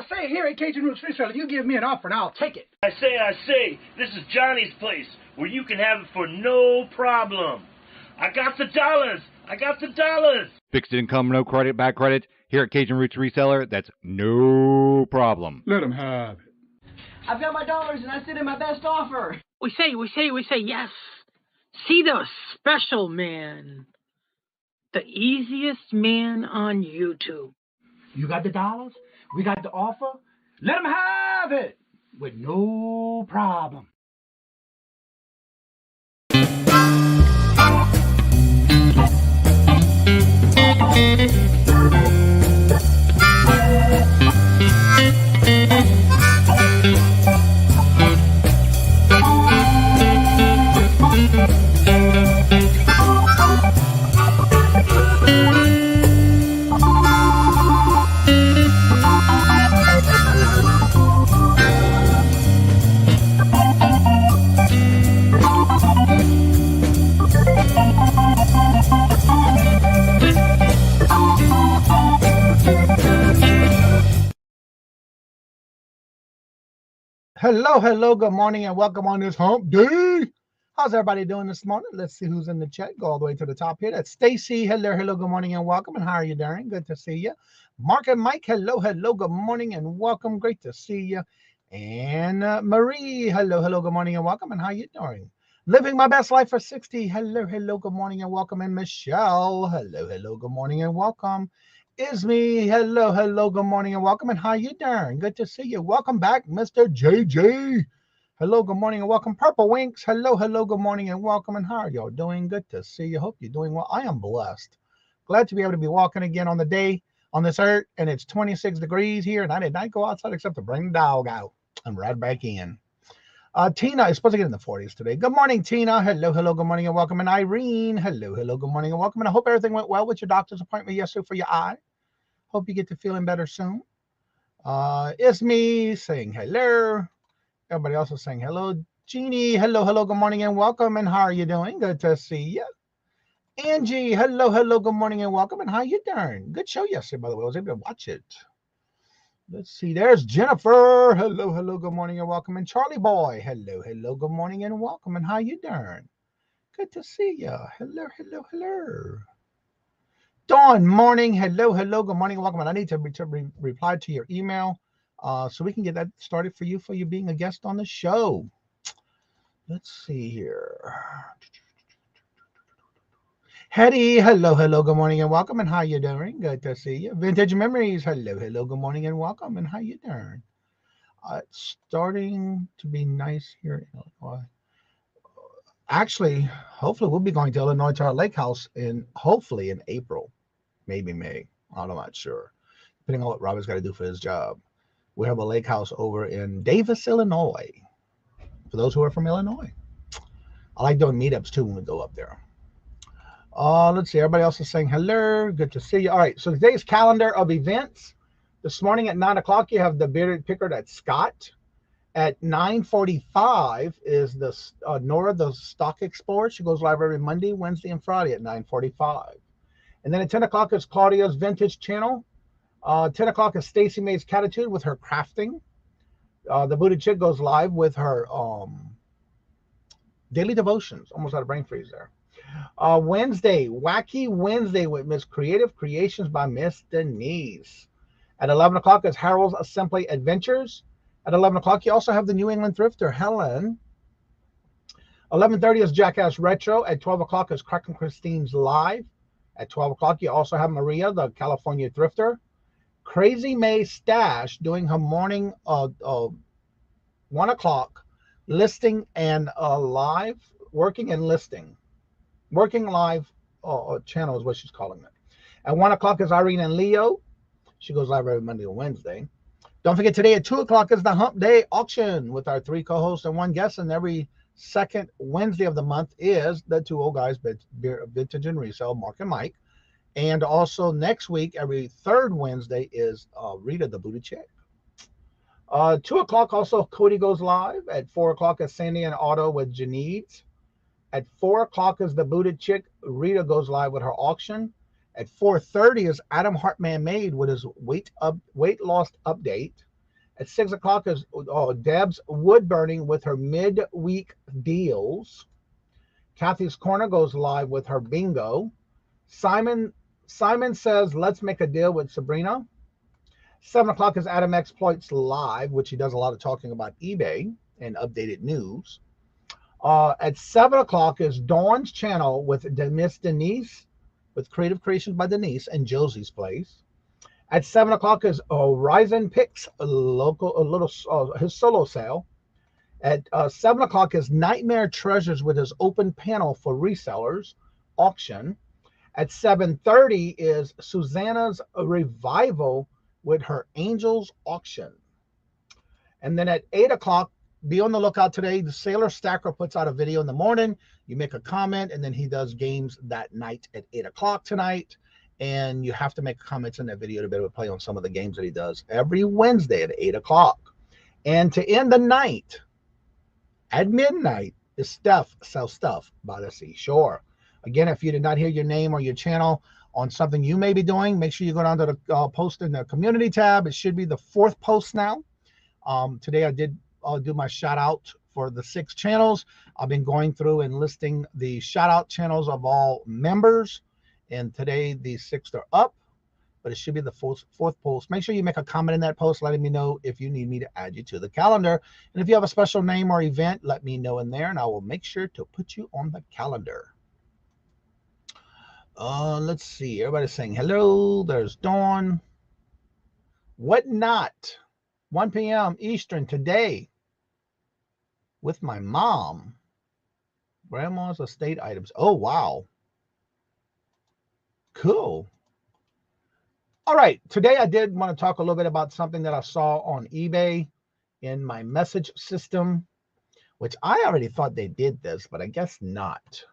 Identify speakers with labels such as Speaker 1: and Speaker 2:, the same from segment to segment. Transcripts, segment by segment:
Speaker 1: say, here at Kajun Reselling, you give me an offer and I'll take it.
Speaker 2: I say, this is Johnny's place, where you can have it for no problem. I got the dollars.
Speaker 3: Fixed income, no credit, back credit. Here at Cajun Roots Reseller, that's no problem.
Speaker 1: Let him have it.
Speaker 4: I've got my dollars and I sit in my best offer.
Speaker 5: We say, yes. See the special man. The easiest man on YouTube.
Speaker 1: You got the dollars? We got the offer? Let him have it with no problem. Hello, good morning, and welcome on this hump day. How's everybody doing this morning? Let's see who's in the chat. Go all the way to the top here. That's Stacy. Hello, good morning, and welcome. And how are you doing? Good to see you. Mark and Mike, hello, good morning, and welcome. Great to see you. And Marie, hello, good morning, and welcome. And how you doing? Living my best life for 60. Hello, good morning, and welcome. And Michelle, hello, good morning, and welcome. Isme, hello, good morning, and welcome. And how you doing? Good to see you. Welcome back, Mr. JJ. Hello, good morning, and welcome. Purple Winks, hello, good morning, and welcome. And how are y'all doing? Good to see you. Hope you're doing well. I am blessed. Glad to be able to be walking again on the day on this earth, and it's 26 degrees here, and I did not go outside except to bring the dog out and right back in. Tina is supposed to get in the 40s today. Good morning, Tina. Hello, good morning, and welcome. And Irene, hello, good morning, and welcome. And I hope everything went well with your doctor's appointment yesterday for your eye. Hope you get to feeling better soon. It's me saying hello. Everybody else is saying hello. Jeannie, hello, good morning, and welcome. And how are you doing? Good to see you. Angie, hello, good morning, and welcome. And how you doing? Good show yesterday, by the way. I was able to watch it. Let's see. There's Jennifer. Hello, good morning, and welcome. And Charlie Boy, hello, good morning, and welcome. And how you doing? Good to see you. Hello. Dawn morning, hello, good morning, welcome. And I need to reply to your email so we can get that started for you being a guest on the show. Let's see here. Hetty, hello, good morning, and welcome. And how you doing? Good to see you. Vintage Memories, hello, good morning, and welcome. And how you doing? It's starting to be nice here in Illinois. Actually, hopefully we'll be going to Illinois to our lake house hopefully in April. Maybe May. I'm not sure. Depending on what Robert's got to do for his job. We have a lake house over in Davis, Illinois. For those who are from Illinois. I like doing meetups too when we go up there. Let's see. Everybody else is saying hello. Good to see you. All right. So today's calendar of events. This morning at 9 o'clock, you have the Bearded Picker at Scott. At 9:45 is the Nora, the Stock Explorer. She goes live every Monday, Wednesday, and Friday at 9:45. And then at 10 o'clock is Claudia's Vintage Channel. 10 o'clock is Stacy May's Catitude with her crafting. The Booted Chick goes live with her daily devotions. Almost had a brain freeze there. Wednesday, Wacky Wednesday with Miss Creative Creations by Miss Denise. At 11 o'clock is Harold's Assembly Adventures. At 11 o'clock, you also have the New England Thrifter, Helen. 11:30 is Jackass Retro. At 12 o'clock is Crack and Christine's Live. At 12 o'clock, you also have Maria, the California Thrifter. Crazy May Stash doing her morning 1 o'clock listing and live, working and listing. Working live channel is what she's calling it. At 1 o'clock is Irene and Leo. She goes live every Monday and Wednesday. Don't forget, today at 2 o'clock is the Hump Day Auction with our 3 co-hosts and 1 guest. And every second Wednesday of the month is the 2 old guys, Vintage and Resell, Mark and Mike. And also next week, every third Wednesday is Rita the Booty Chick. 2 o'clock also Cody goes live. At 4 o'clock is Sandy and Otto with Janine. At 4 o'clock is the Booted Chick. Rita goes live with her auction. At 4:30 is Adam Hartman Made with his weight loss update. At 6 o'clock is Deb's wood burning with her midweek deals. Kathy's Corner goes live with her bingo. Simon says, let's make a deal with Sabrina. 7 o'clock is Adam Exploits Live, which he does a lot of talking about eBay and updated news. At 7 o'clock is Dawn's channel with Miss Denise, with Creative Creations by Denise and Josie's Place. At 7 o'clock is Ryzen Picks, his solo sale. At 7 o'clock is Nightmare Treasures with his open panel for resellers auction. At 7:30 is Susanna's revival with her Angels auction. And then at 8 o'clock, be on the lookout today. The Sailor Stacker puts out a video in the morning. You make a comment, and then he does games that night at 8 o'clock tonight. And you have to make comments in that video to be able to play on some of the games that he does every Wednesday at 8 o'clock. And to end the night, at midnight, is Steph Sells Stuff by the Seashore. Again, if you did not hear your name or your channel on something you may be doing, make sure you go down to the post in the community tab. It should be the 4th post now. Today I did do my shout out for the 6 channels. I've been going through and listing the shout out channels of all members. And today the 6th are up, but it should be the 4th post. Make sure you make a comment in that post letting me know if you need me to add you to the calendar. And if you have a special name or event, let me know in there and I will make sure to put you on the calendar. Let's see. Everybody's saying hello. There's Dawn. WhatNot, 1 p.m. Eastern today with my mom. Grandma's estate items. Oh, wow. Cool. All right. Today I did want to talk a little bit about something that I saw on eBay in my message system, which I already thought they did this, but I guess not.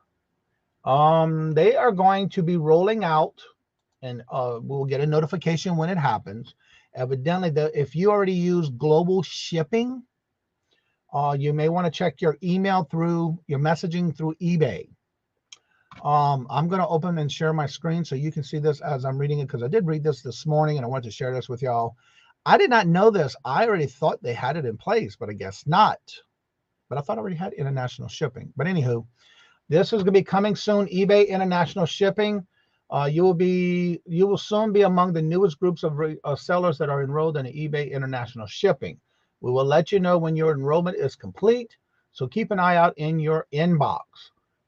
Speaker 1: They are going to be rolling out, and we'll get a notification when it happens. Evidently, if you already use global shipping, you may want to check your email through your messaging through eBay. I'm going to open and share my screen so you can see this as I'm reading it, because I did read this morning and I wanted to share this with y'all. I did not know this. I already thought they had it in place, but I guess not. But I thought I already had international shipping. But anywho, this is going to be coming soon. eBay International Shipping. You will soon be among the newest groups of sellers that are enrolled in eBay International Shipping. We will let you know when your enrollment is complete, so keep an eye out in your inbox.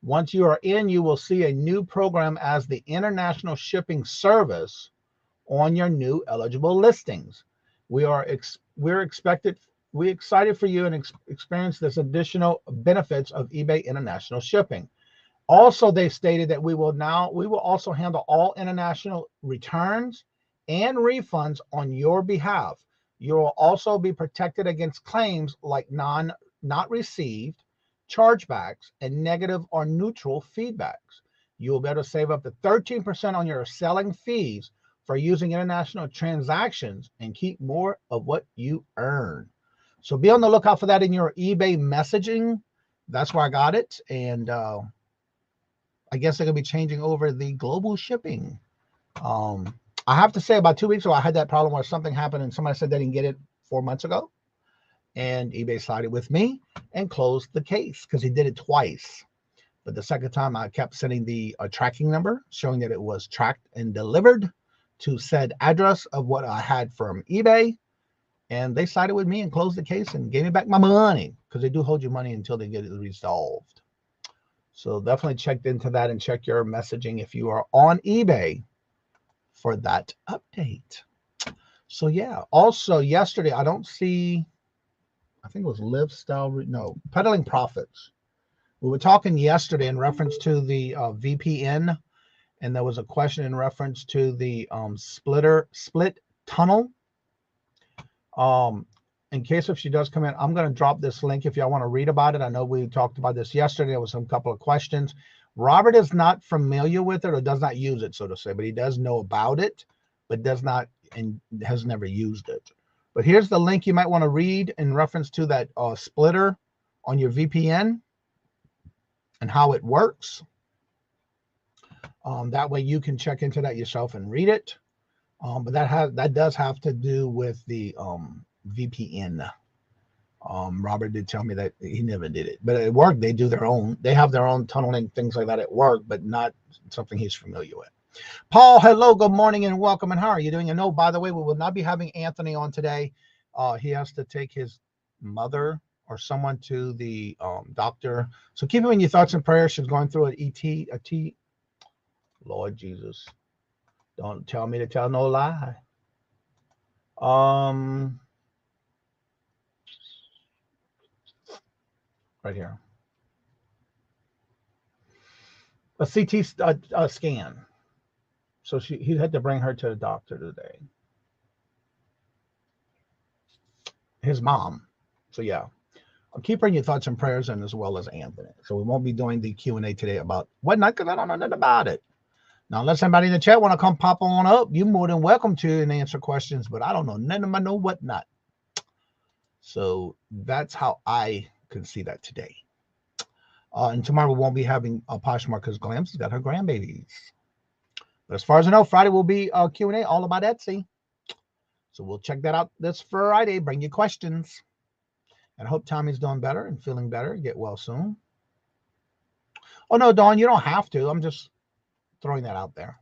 Speaker 1: Once you are in, you will see a new program as the International Shipping Service on your new eligible listings. We're excited for you and experience this additional benefits of eBay International Shipping. Also, they stated that we will also handle all international returns and refunds on your behalf. You will also be protected against claims like not received, chargebacks, and negative or neutral feedbacks. You will be able to save up to 13% on your selling fees for using international transactions and keep more of what you earn. So be on the lookout for that in your eBay messaging. That's where I got it. And I guess they're going to be changing over the global shipping. I have to say, about 2 weeks ago, I had that problem where something happened and somebody said they didn't get it 4 months ago. And eBay sided with me and closed the case because he did it twice. But the second time, I kept sending the tracking number showing that it was tracked and delivered to said address of what I had from eBay. And they sided with me and closed the case and gave me back my money, because they do hold your money until they get it resolved. So definitely check into that and check your messaging if you are on eBay for that update. So yeah, also yesterday, I think it was Live Style, no, Peddling Profits. We were talking yesterday in reference to the VPN, and there was a question in reference to the split tunnel. In case if she does come in, I'm going to drop this link if y'all want to read about it. I know we talked about this yesterday. There was some couple of questions. Robert is not familiar with it or does not use it, so to say, but he does know about it, but does not and has never used it. But here's the link you might want to read in reference to that splitter on your VPN and how it works. That way you can check into that yourself and read it. But that does have to do with the VPN. Robert did tell me that he never did it, but at work they do their own. They have their own tunneling things like that at work, but not something he's familiar with. Paul, hello, good morning, and welcome. And how are you doing? And no, by the way, we will not be having Anthony on today. He has to take his mother or someone to the doctor. So keep him in your thoughts and prayers. She's going through a T. Lord Jesus, don't tell me to tell no lie. Right here. A CT scan. So he had to bring her to the doctor today. His mom. So yeah, I'll keep her in your thoughts and prayers, and as well as Anthony. So we won't be doing the Q&A today about WhatNot because I don't know nothing about it. Now, unless somebody in the chat want to come pop on up, you're more than welcome to and answer questions, but I don't know nothing about no WhatNot. So that's how I can see that today. And tomorrow we won't be having a Poshmark because Glams has got her grandbabies. But as far as I know, Friday will be a Q&A all about Etsy. So we'll check that out this Friday. Bring your questions. And I hope Tommy's doing better and feeling better. Get well soon. Oh, no, Dawn, you don't have to. I'm just throwing that out there.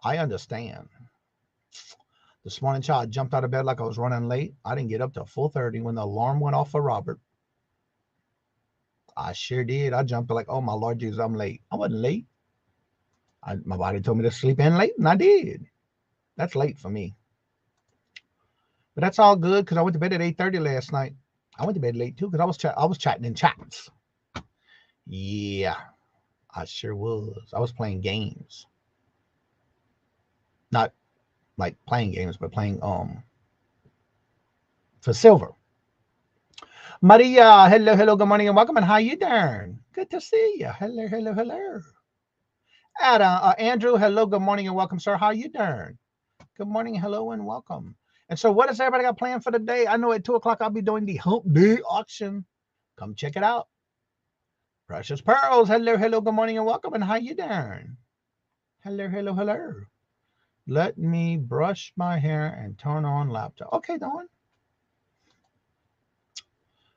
Speaker 1: I understand. This morning, child, I jumped out of bed like I was running late. I didn't get up till 4:30 when the alarm went off for Robert. I sure did. I jumped like, oh, my Lord Jesus, I'm late. I wasn't late. My body told me to sleep in late, and I did. That's late for me. But that's all good because I went to bed at 8:30 last night. I went to bed late, too, because I was chatting in chats. Yeah, I sure was. I was playing games. Not like playing games, but playing for silver. Maria, hello, good morning and welcome. And how you doing? Good to see you. Hello. Adam, Andrew, hello, good morning and welcome, sir. How you doing? Good morning, hello, and welcome. And so what does everybody got planned for the day? I know at 2 o'clock I'll be doing the Hump Day auction. Come check it out. Precious Pearls, hello, good morning and welcome. And how you doing? Hello. Let me brush my hair and turn on laptop. Okay, Dawn.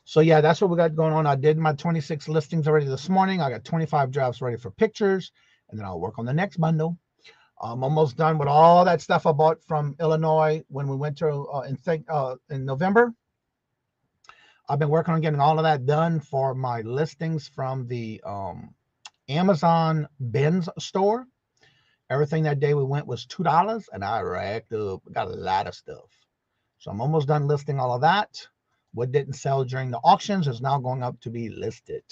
Speaker 1: So yeah, that's what we got going on. I did my 26 listings already this morning. I got 25 drafts ready for pictures, and then I'll work on the next bundle. I'm almost done with all that stuff I bought from Illinois when we went to in November. I've been working on getting all of that done for my listings from the Amazon Ben's store. Everything that day we went was $2, and I racked up. Got a lot of stuff. So I'm almost done listing all of that. What didn't sell during the auctions is now going up to be listed.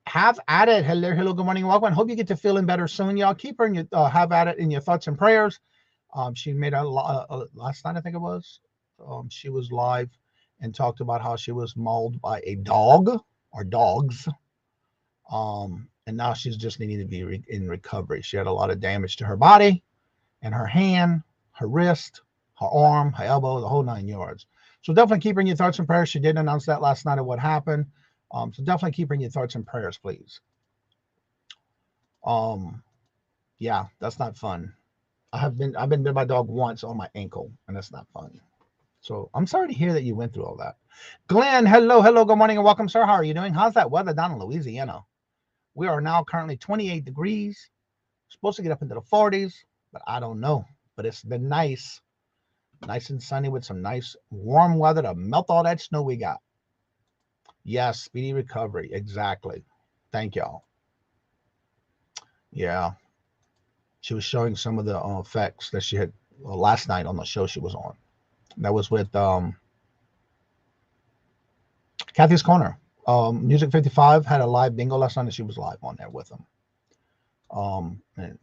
Speaker 1: Have at it. Hello, good morning, welcome. Hope you get to feeling better soon, y'all. Keep her in your have at it in your thoughts and prayers. She made a last night, I think it was. She was live and talked about how she was mauled by a dog or dogs. And now she's just needing to be in recovery. She had a lot of damage to her body and her hand, her wrist, her arm, her elbow, the whole 9 yards. So definitely keep her in your thoughts and prayers. She did announce that last night of what happened. So definitely keep her in your thoughts and prayers, please. Yeah, that's not fun. I've been bit by a dog once on my ankle, and that's not fun. So I'm sorry to hear that you went through all that. Glenn, hello, good morning and welcome, sir. How are you doing? How's that weather down in Louisiana? We are now currently 28 degrees. Supposed to get up into the 40s, but I don't know. But it's been nice and sunny with some nice warm weather to melt all that snow we got. Yes, speedy recovery. Exactly. Thank y'all. Yeah. She was showing some of the effects that she had last night on the show she was on. That was with Kathy's Corner. Music 55 had a live bingo last night, and she was live on there with them. And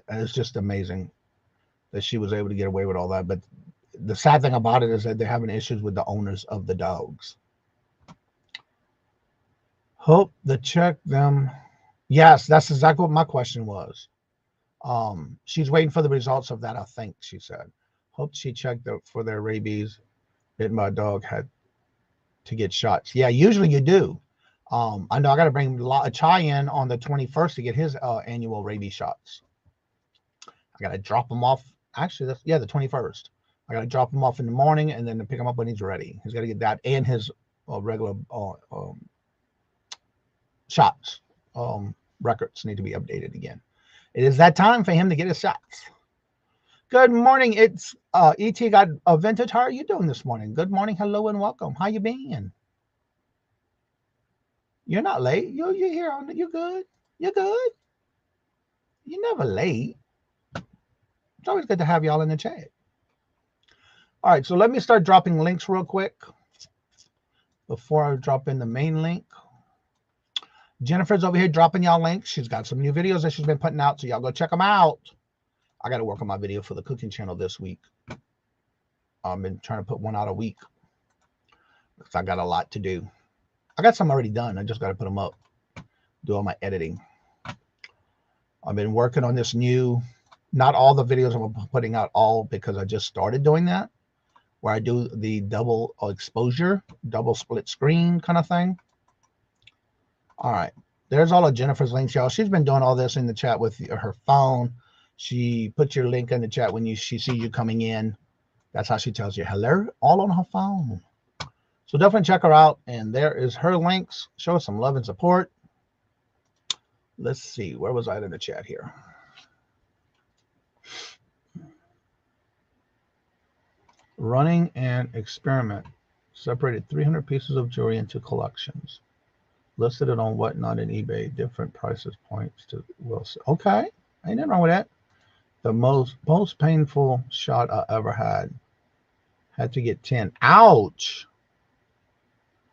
Speaker 1: it's just amazing that she was able to get away with all that. But the sad thing about it is that they're having issues with the owners of the dogs. Hope to check them. Yes, that's exactly what my question was. She's waiting for the results of that, I think, she said. Hope she checked for their rabies. Bitten by a dog, had to get shots. Yeah, usually you do. I know I got to bring a Chai in on the 21st to get his annual rabies shots. I got to drop him off. Actually, the 21st. I got to drop him off in the morning and then pick him up when he's ready. He's got to get that and his regular shots. Records need to be updated again. It is that time for him to get his shots. Good morning. It's ET got a vintage. How are you doing this morning? Good morning. Hello and welcome. How you been? You're not late. You're here. You're good. You're good. You're never late. It's always good to have y'all in the chat. All right, so let me start dropping links real quick before I drop in the main link. Jennifer's over here dropping y'all links. She's got some new videos that she's been putting out, so y'all go check them out. I got to work on my video for the cooking channel this week. I've been trying to put one out a week because I got a lot to do. I got some already done. I just got to put them up, do all my editing. I've been working on this new, not all the videos I'm putting out all because I just started doing that, where I do the double exposure, double split screen kind of thing. All right. There's all of Jennifer's links, y'all. She's been doing all this in the chat with her phone. She puts your link in the chat when she sees you coming in. That's how she tells you hello, all on her phone. So definitely check her out. And there is her links. Show us some love and support. Let's see. Where was I in the chat here? Running an experiment. Separated 300 pieces of jewelry into collections. Listed it on WhatNot and eBay. Different prices points to Wilson. Okay. Ain't nothing wrong with that. The most painful shot I ever had. Had to get 10. Ouch.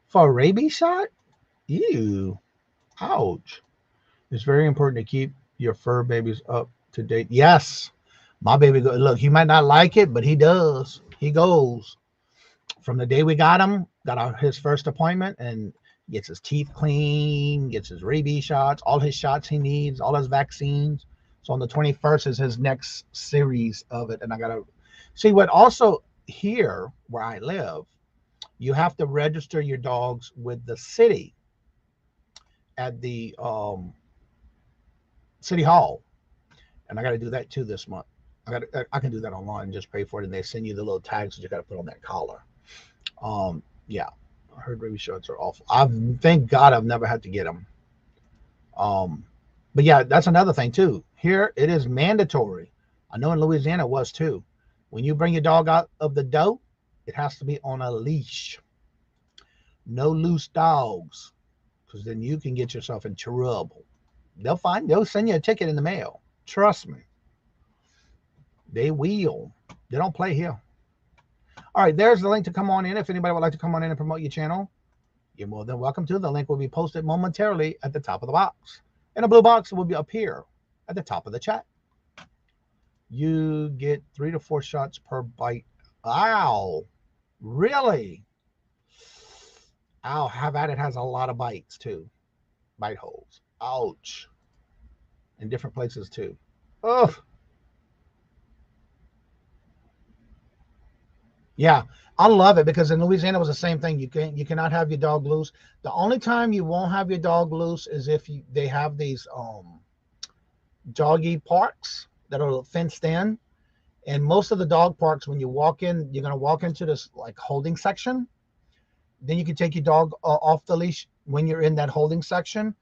Speaker 1: For a rabies shot? Ew. Ouch. It's very important to keep your fur babies up to date. Yes. My baby, look, he might not like it, but he does. He goes. From the day we got him, his first appointment, and gets his teeth clean, gets his rabies shots, all his shots he needs, all his vaccines. So on the 21st is his next series of it. And I got to see what also here where I live, you have to register your dogs with the city at the city hall. And I got to do that too this month. I can do that online and just pay for it. And they send you the little tags that you got to put on that collar. Yeah. I heard rabies shots are awful. Thank God I've never had to get them. But yeah, that's another thing too. Here it is mandatory. I know in Louisiana it was too. When you bring your dog out of the door, it has to be on a leash. No loose dogs, because then you can get yourself in trouble. They'll send you a ticket in the mail. Trust me. They will. They don't play here. All right, there's the link to come on in. If anybody would like to come on in and promote your channel, you're more than welcome to. The link will be posted momentarily at the top of the box. And a blue box will be up here at the top of the chat. You get 3 to 4 shots per bite. Ow. Really? Ow, how about it has a lot of bites too. Bite holes. Ouch. In different places too. Ugh. Yeah, I love it because in Louisiana it was the same thing. You cannot have your dog loose. The only time you won't have your dog loose is if they have these doggy parks that are fenced in. And most of the dog parks, when you walk in, you're going to walk into this like holding section. Then you can take your dog off the leash when you're in that holding section.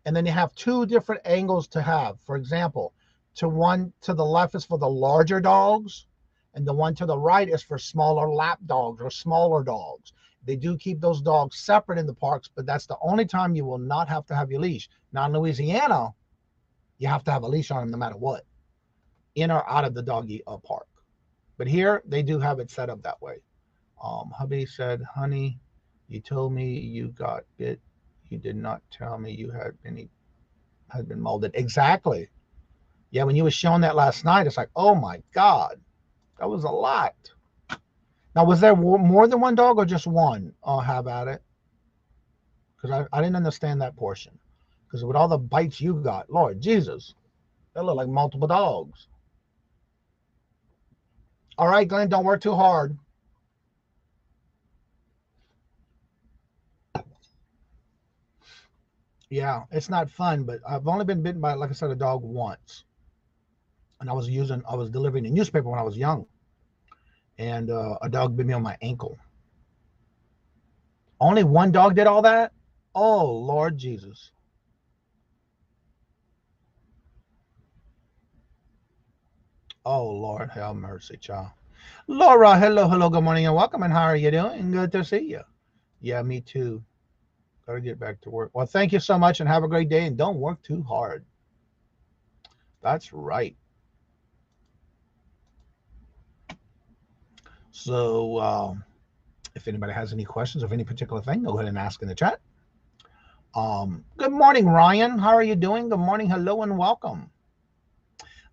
Speaker 1: And then you have 2 different angles to have. For example, one to the left is for the larger dogs. And the one to the right is for smaller lap dogs or smaller dogs. They do keep those dogs separate in the parks, but that's the only time you will not have to have your leash. Now in Louisiana, you have to have a leash on them no matter what, in or out of the doggy park. But here, they do have it set up that way. Hubby said, honey, you told me you got bit. You did not tell me you had been molded. Exactly. Yeah, when you were showing that last night, it's like, oh my God. That was a lot. Now, was there more than one dog or just one? Oh, how about it? Because I didn't understand that portion. Because with all the bites you got, Lord Jesus, that look like multiple dogs. All right, Glenn, don't work too hard. Yeah, it's not fun, but I've only been bitten by, like I said, a dog once. And I was delivering a newspaper when I was young. and a dog bit me on my ankle. Only one dog did all that? Oh, Lord Jesus. Oh, Lord, have mercy, child. Laura, hello, good morning and welcome. And how are you doing? Good to see you. Yeah, me too. Gotta get back to work. Well, thank you so much and have a great day and don't work too hard. That's right. So, if anybody has any questions of any particular thing, go ahead and ask in the chat. Good morning, Ryan. How are you doing? Good morning, hello, and welcome.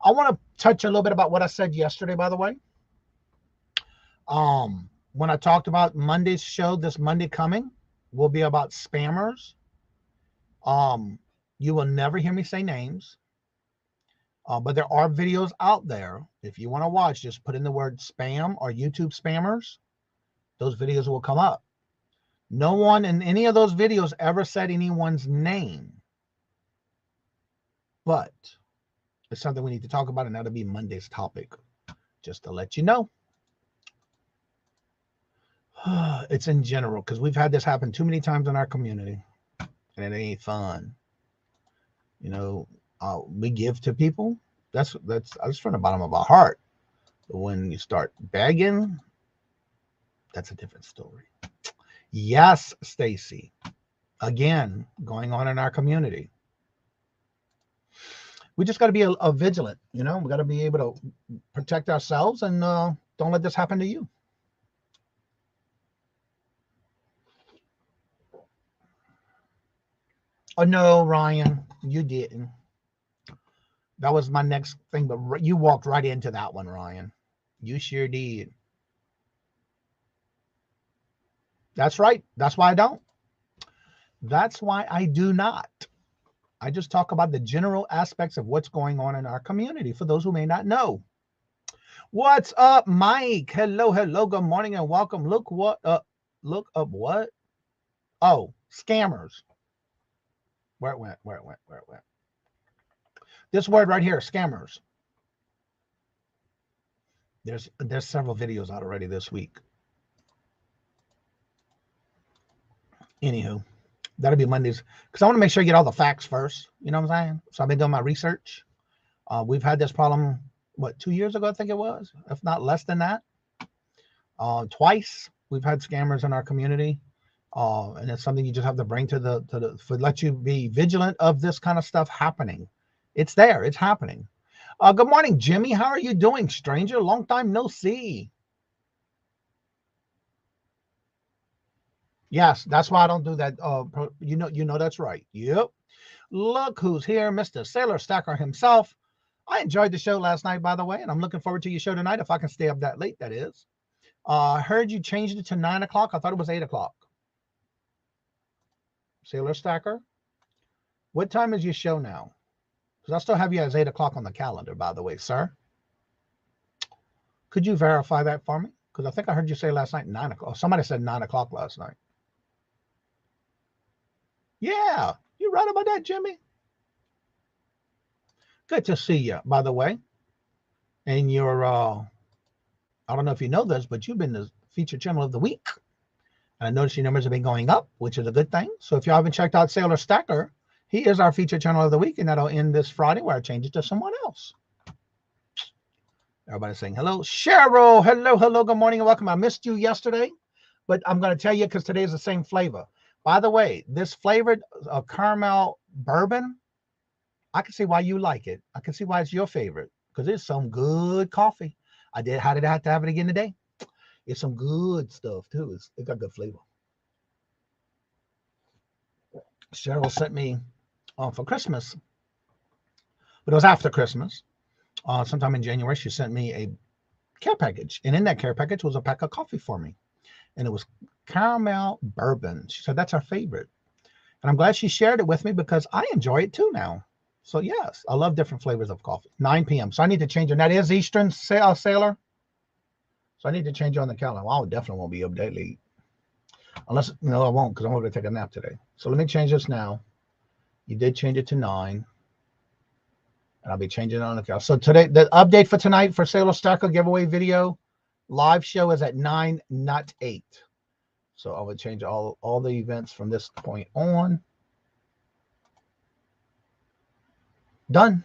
Speaker 1: I want to touch a little bit about what I said yesterday, by the way. When I talked about Monday's show, this Monday coming will be about spammers. You will never hear me say names, but there are videos out there. If you want to watch, just put in the word spam or YouTube spammers. Those videos will come up. No one in any of those videos ever said anyone's name, but it's something we need to talk about, and that'll be Monday's topic, just to let you know. It's in general, because we've had this happen too many times in our community, and it ain't fun. You know, we give to people. That's from the bottom of our heart. But when you start begging, that's a different story. Yes, Stacy. Again, going on in our community. We just got to be a vigilant. You know, we got to be able to protect ourselves and don't let this happen to you. Oh, no, Ryan, you didn't. That was my next thing, but you walked right into that one, Ryan. You sure did. That's right. That's why I don't. That's why I do not. I just talk about the general aspects of what's going on in our community for those who may not know. What's up, Mike? Hello, good morning and welcome. Look up what? Oh, scammers. Where it went. This word right here, scammers. There's several videos out already this week. Anywho, that'll be Mondays, because I want to make sure I get all the facts first. You know what I'm saying? So I've been doing my research. We've had this problem, 2 years ago, I think it was, if not less than that. Twice we've had scammers in our community. And it's something you just have to bring to let you be vigilant of this kind of stuff happening. It's there. It's happening. Good morning, Jimmy. How are you doing, stranger? Long time no see. Yes, that's why I don't do that. You know that's right. Yep. Look who's here, Mr. Sailor Stacker himself. I enjoyed the show last night, by the way, and I'm looking forward to your show tonight, if I can stay up that late, that is. I heard you changed it to 9 o'clock. I thought it was 8 o'clock. Sailor Stacker, what time is your show now? Because I still have you as 8 o'clock on the calendar, by the way, sir. Could you verify that for me? Because I think I heard you say last night 9 o'clock. Somebody said 9 o'clock last night. Yeah, you're right about that, Jimmy. Good to see you, by the way. And you're, I don't know if you know this, but you've been the featured channel of the week. And I noticed your numbers have been going up, which is a good thing. So if you haven't checked out Sailor Stacker, he is our featured channel of the week, and that'll end this Friday where I change it to someone else. Everybody's saying hello. Cheryl, hello, good morning and welcome. I missed you yesterday, but I'm going to tell you because today is the same flavor. By the way, this flavored caramel bourbon, I can see why you like it. I can see why it's your favorite, because it's some good coffee. How did I have to have it again today? It's some good stuff too. It got good flavor. Cheryl sent me for Christmas, but it was after Christmas. Sometime in January, she sent me a care package, and in that care package was a pack of coffee for me, and it was caramel bourbon. She said that's her favorite, and I'm glad she shared it with me because I enjoy it too now. So yes, I love different flavors of coffee. 9 p.m. So I need to change it. And that is Eastern, Sailor. So I need to change it on the calendar. Well, I definitely won't be up that late. Unless, no, I won't, because I'm going to take a nap today. So let me change this now. You did change it to 9. And I'll be changing it on the calendar. So today, the update for tonight for Sailor Stacker giveaway video Live show is at 9, not 8. So I would change all the events from this point on. Done.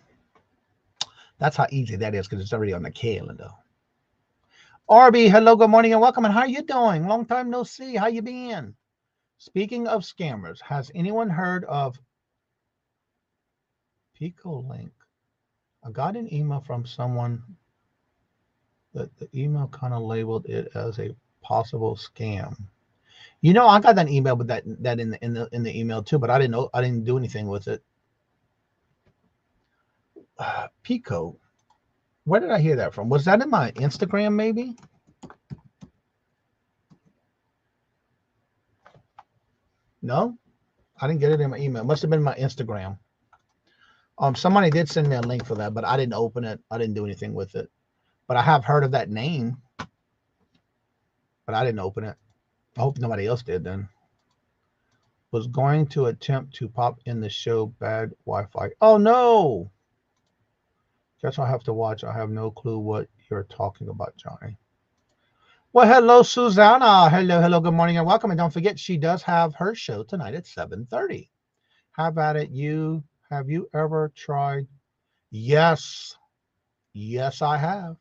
Speaker 1: That's how easy that is because it's already on the calendar. RB, hello, good morning and welcome. And how you doing? Long time no see. How you been? Speaking of scammers, has anyone heard of Pico Link? I got an email from someone that the email kind of labeled it as a possible scam. You know, I got that email with that in the email too, but I didn't do anything with it. Pico. Where did I hear that from? Was that in my Instagram maybe? No, I didn't get it in my email. It must have been my Instagram. Somebody did send me a link for that, but I didn't open it. I didn't do anything with it. But I have heard of that name, but I didn't open it. I hope nobody else did then. Was going to attempt to pop in the show, bad Wi-Fi. Oh no! Guess I'll have to watch. I have no clue what you're talking about, Johnny. Well, hello, Susanna. Hello, good morning and welcome. And don't forget, she does have her show tonight at 7:30. How about it? Have you ever tried? Yes. Yes, I have.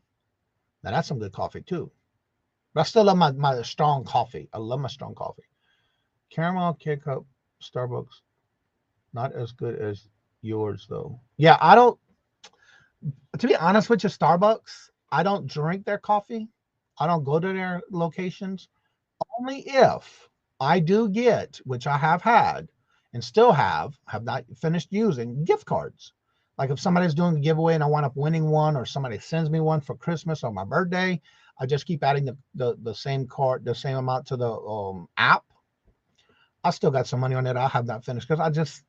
Speaker 1: Now, that's some good coffee, too. But I still love my strong coffee. I love my strong coffee. Caramel K-Cup, Starbucks. Not as good as yours, though. Yeah, I don't. To be honest with you, Starbucks, I don't drink their coffee. I don't go to their locations. Only if I do get, which I have had and still have not finished using, gift cards. Like if somebody's doing a giveaway and I wind up winning one, or somebody sends me one for Christmas or my birthday, I just keep adding the same card, the same amount to the app. I still got some money on it. I have not finished because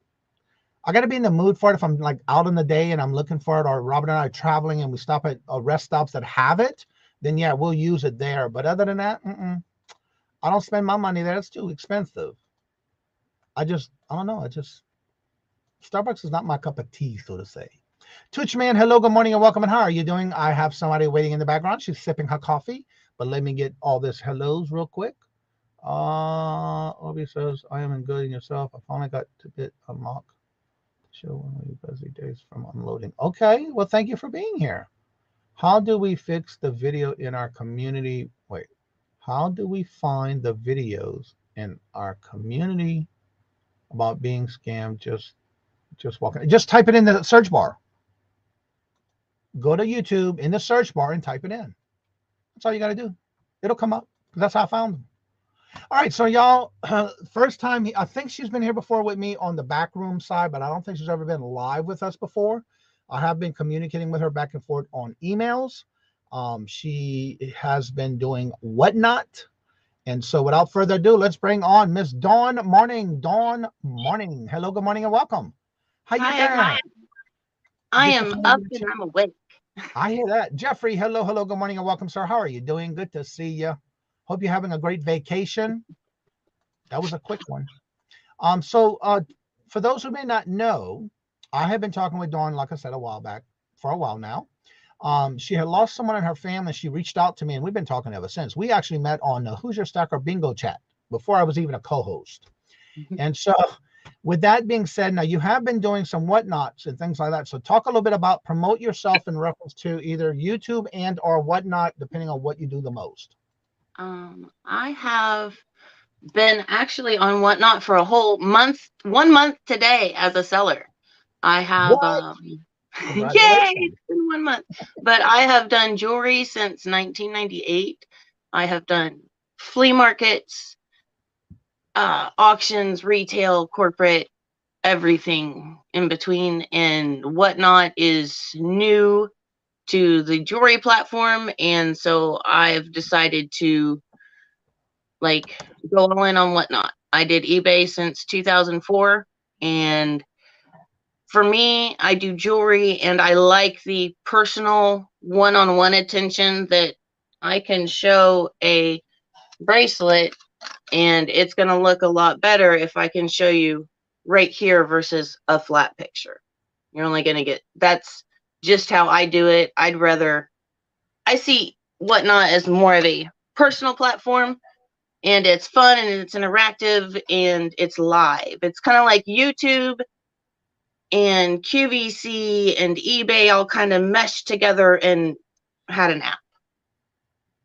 Speaker 1: I got to be in the mood for it. If I'm like out in the day and I'm looking for it, or Robert and I are traveling and we stop at rest stops that have it, then yeah, we'll use it there. But other than that, I don't spend my money there. It's too expensive. I don't know. Starbucks is not my cup of tea, so to say. Twitch man, hello, good morning and welcome. And how are you doing? I have somebody waiting in the background. She's sipping her coffee, but let me get all this hellos real quick. Obi says, I am in good in yourself. I finally got to get a mock show one of your busy days from unloading. Okay, well, thank you for being here. How do we fix the video in our community? Wait, how do we find the videos in our community about being scammed? Just walking. Just type it in the search bar. Go to YouTube in the search bar and type it in. That's all you got to do. It'll come up. That's how I found them. All right, so y'all, first time, I think she's been here before with me on the backroom side, but I don't think she's ever been live with us before. I have been communicating with her back and forth on emails. She has been doing WhatNot. And so without further ado, let's bring on Miss Dawn Morning. Dawn Morning. Hello, good morning, and welcome. How you doing?
Speaker 6: I am up and I'm awake.
Speaker 1: I hear that. Jeffrey, hello, good morning, and welcome, sir. How are you doing? Good to see you. Hope you're having a great vacation. That was a quick one. So for those who may not know, I have been talking with Dawn, like I said, for a while now. She had lost someone in her family. She reached out to me, and we've been talking ever since. We actually met on the Who's Your Stacker Bingo chat before I was even a co-host. And so with that being said, now you have been doing some whatnots and things like that. So talk a little bit about promote yourself in reference to either YouTube and or whatnot, depending on what you do the most.
Speaker 6: I have been actually on WhatNot for a whole month, 1 month today as a seller. I have, yay, it's been 1 month. But I have done jewelry since 1998. I have done flea markets, auctions, retail, corporate, everything in between. And WhatNot is new to the jewelry platform, and so I've decided to go all in on WhatNot. I did eBay since 2004, and for me, I do jewelry, and I like the personal one-on-one attention that I can show a bracelet, and it's going to look a lot better if I can show you right here versus a flat picture. You're only going to get, that's just how I do it. I see Whatnot is more of a personal platform, and it's fun and it's interactive and it's live. It's kind of like YouTube and QVC and eBay all kind of meshed together and had an app.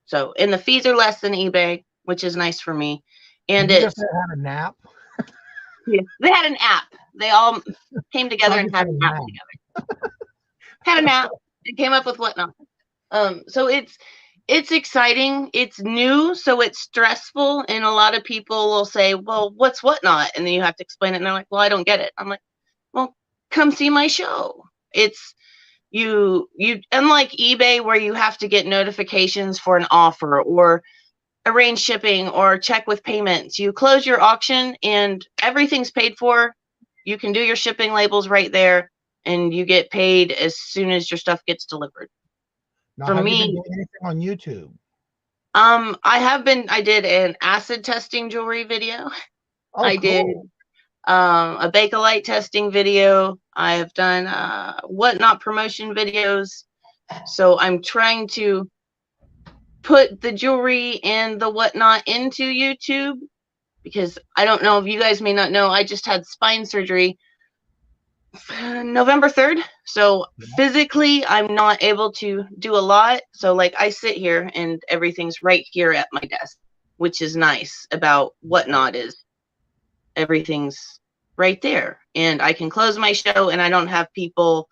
Speaker 6: So, and the fees are less than eBay, which is nice for me. And
Speaker 1: you just had a nap.
Speaker 6: Yeah, they had an app. They all came together and had an app together. Had a nap and came up with Whatnot. So it's exciting. It's new, so it's stressful, and a lot of people will say, "Well, what's Whatnot?" And then you have to explain it, and they're like, "Well, I don't get it." I'm like, "Well, come see my show." It's you unlike eBay where you have to get notifications for an offer or arrange shipping or check with payments. You close your auction and everything's paid for. You can do your shipping labels right there, and you get paid as soon as your stuff gets delivered.
Speaker 1: Now,
Speaker 6: For
Speaker 1: have
Speaker 6: me,
Speaker 1: you been doing anything on YouTube?
Speaker 6: I did an acid testing jewelry video.
Speaker 1: Oh,
Speaker 6: I
Speaker 1: cool.
Speaker 6: did a Bakelite testing video. I've done Whatnot promotion videos. So I'm trying to put the jewelry and the Whatnot into YouTube, because I don't know if you guys may not know, I just had spine surgery November 3rd. So physically, I'm not able to do a lot. So like I sit here and everything's right here at my desk, which is nice about Whatnot is everything's right there. And I can close my show and I don't have people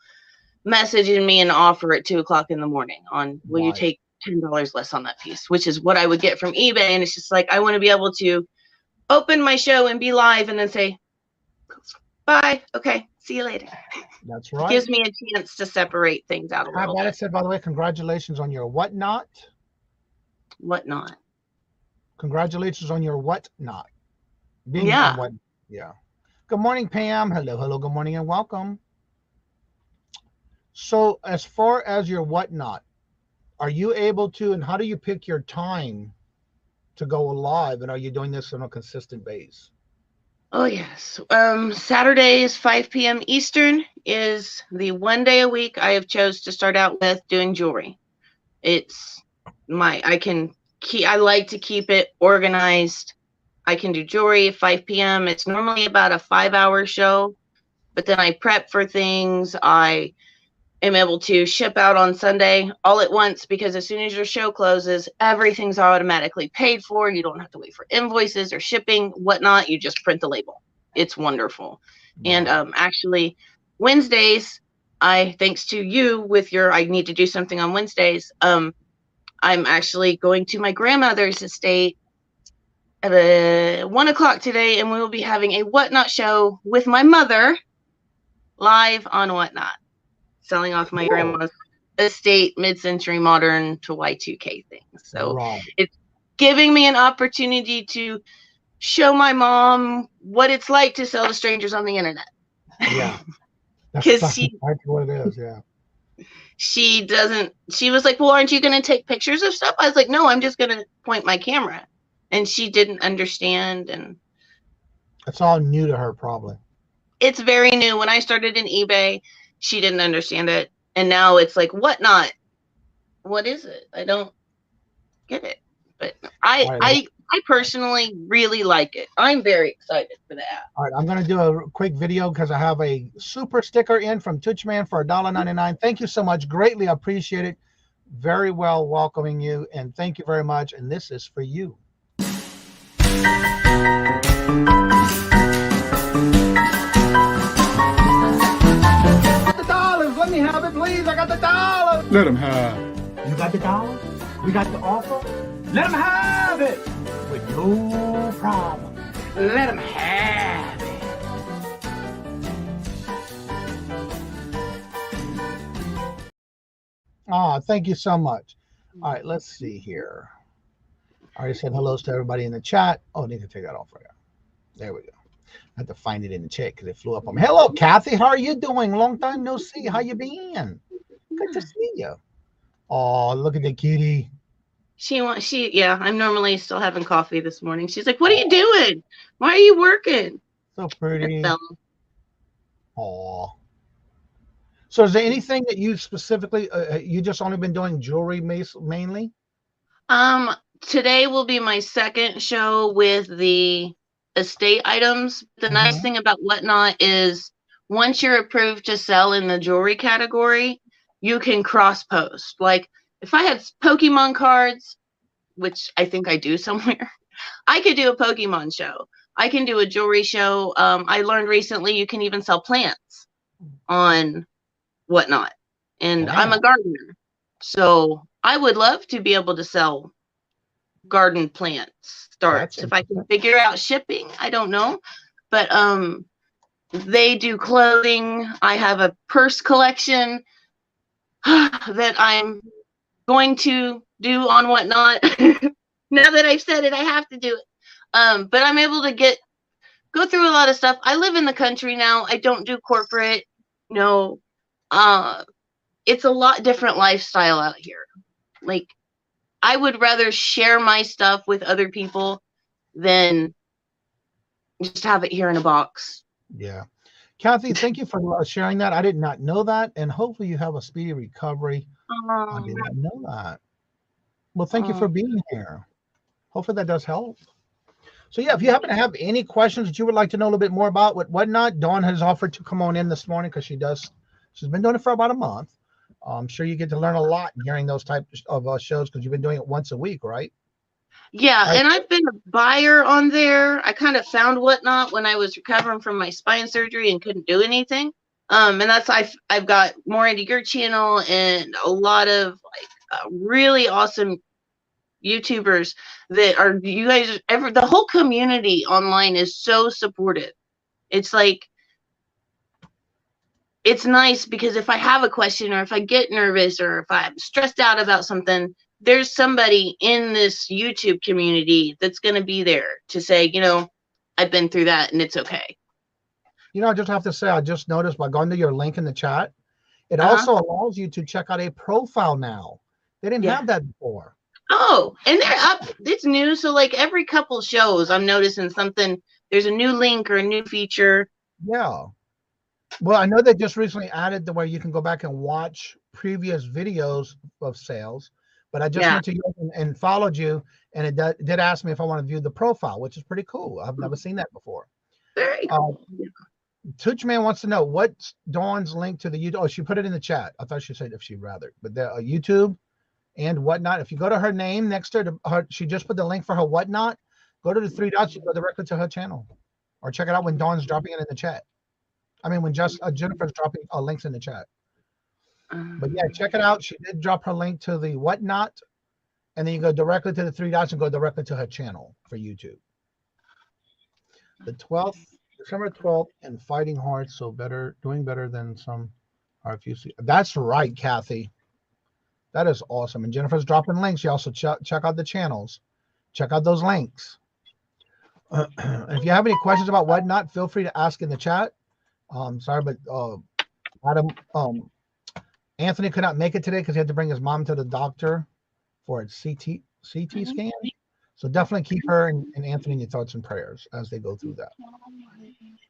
Speaker 6: messaging me and offer at 2:00 in the morning on, will you take $10 less on that piece, which is what I would get from eBay. And it's just like, I want to be able to open my show and be live and then say, bye. Okay. See you later.
Speaker 1: That's right.
Speaker 6: It gives me a chance to separate things out a little bit.
Speaker 1: Said, by the way, congratulations on your Whatnot.
Speaker 6: Whatnot.
Speaker 1: Congratulations on your Whatnot.
Speaker 6: Yeah.
Speaker 1: Yeah. Good morning, Pam. Hello. Good morning and welcome. So as far as your Whatnot, are you able to, and how do you pick your time to go live? And are you doing this on a consistent base?
Speaker 6: Oh, yes. Saturdays, 5 p.m. Eastern is the one day a week I have chose to start out with doing jewelry. It's I like to keep it organized. I can do jewelry at 5 p.m. It's normally about a 5-hour show, but then I prep for things. I am able to ship out on Sunday all at once, because as soon as your show closes, everything's automatically paid for. You don't have to wait for invoices or shipping, whatnot. You just print the label. It's wonderful. Wow. And actually, Wednesdays, thanks to you with your, I need to do something on Wednesdays. I'm actually going to my grandmother's estate at 1:00 today, and we will be having a Whatnot show with my mother live on Whatnot, selling off my grandma's estate, mid-century modern to Y2K things. So it's giving me an opportunity to show my mom what it's like to sell to strangers on the internet.
Speaker 1: Yeah.
Speaker 6: Because
Speaker 1: that's what it is, yeah.
Speaker 6: She was like, well, aren't you going to take pictures of stuff? I was like, no, I'm just going to point my camera. And she didn't understand. And
Speaker 1: it's all new to her, probably.
Speaker 6: It's very new. When I started in eBay, she didn't understand it. And now it's like, Whatnot? What is it? I don't get it. But I personally really like it. I'm very excited for that.
Speaker 1: All right, I'm going to do a quick video because I have a super sticker in from Touchman for $1.99. Thank you so much. Greatly appreciate it. Very well welcoming you. And thank you very much. And this is for you. Let me have it, please. I got the $1.
Speaker 7: Let him have.
Speaker 1: You got the $1? We got the offer? Let him have it with no problem. Let him have it. Thank you so much. All right, let's see here. I already said hellos to everybody in the chat. Oh, I need to take that off right now. There we go. I had to find it in the chat because it flew up on me. Hello, Kathy. How are you doing? Long time no see. How you been? Good to see you. Oh, look at the cutie.
Speaker 6: I'm normally still having coffee this morning. She's like, what are you doing? Why are you working?
Speaker 1: So pretty. Oh. So is there anything that you specifically, you just only been doing jewelry mainly?
Speaker 6: Today will be my second show with the estate items. The nice thing about WhatNot is once you're approved to sell in the jewelry category, you can cross post. Like if I had Pokemon cards, which I think I do somewhere, I could do a Pokemon show. I can do a jewelry show. I learned recently you can even sell plants on WhatNot. And I'm a gardener. So I would love to be able to sell garden plant starts. If I can figure out shipping, I don't know. But they do clothing. I have a purse collection that I'm going to do on WhatNot. Now that I've said it, I have to do it. But I'm able to go through a lot of stuff. I live in the country now. I don't do corporate. No. It's a lot different lifestyle out here. Like, I would rather share my stuff with other people than just have it here in a box.
Speaker 1: Yeah. Kathy, thank you for sharing that. I did not know that, and hopefully you have a speedy recovery. I did not know that. Well, thank you for being here. Hopefully that does help. So yeah, if you happen to have any questions that you would like to know a little bit more about WhatNot, Dawn has offered to come on in this morning because she's been doing it for about a month. I'm sure you get to learn a lot during those types of shows because you've been doing it once a week, right?
Speaker 6: Yeah, and I've been a buyer on there. I kind of found WhatNot when I was recovering from my spine surgery and couldn't do anything. And that's I've got more into your channel and a lot of like really awesome YouTubers that are you guys. The whole community online is so supportive. It's like it's nice because if I have a question or if I get nervous or if I'm stressed out about something, there's somebody in this YouTube community that's going to be there to say, I've been through that and it's okay.
Speaker 1: I just have to say, I just noticed by going to your link in the chat, it also allows you to check out a profile now. They didn't have that before.
Speaker 6: Oh, and they're up. It's new. So like every couple shows, I'm noticing something. There's a new link or a new feature.
Speaker 1: Yeah. Well, I know they just recently added the where you can go back and watch previous videos of sales, but I just went to you and followed you, and it did ask me if I want to view the profile, which is pretty cool. I've never seen that before.
Speaker 6: Very cool.
Speaker 1: Toochman wants to know what's Dawn's link to the YouTube. Oh, she put it in the chat. I thought she said if she'd rather, but the YouTube and WhatNot. If you go to her name next to her, she just put the link for her WhatNot. Go to the 3 dots, you go directly to her channel, or check it out when Dawn's dropping it in the chat. I mean, when Jennifer's dropping links in the chat. But yeah, check it out. She did drop her link to the WhatNot, and then you go directly to the 3 dots and go directly to her channel for YouTube. The 12th, December 12th, and fighting hard, so doing better than some RFUC. That's right, Kathy. That is awesome. And Jennifer's dropping links. You also check out the channels. Check out those links. If you have any questions about WhatNot, feel free to ask in the chat. Sorry, but Anthony could not make it today because he had to bring his mom to the doctor for a CT scan. So definitely keep her and Anthony in your thoughts and prayers as they go through that.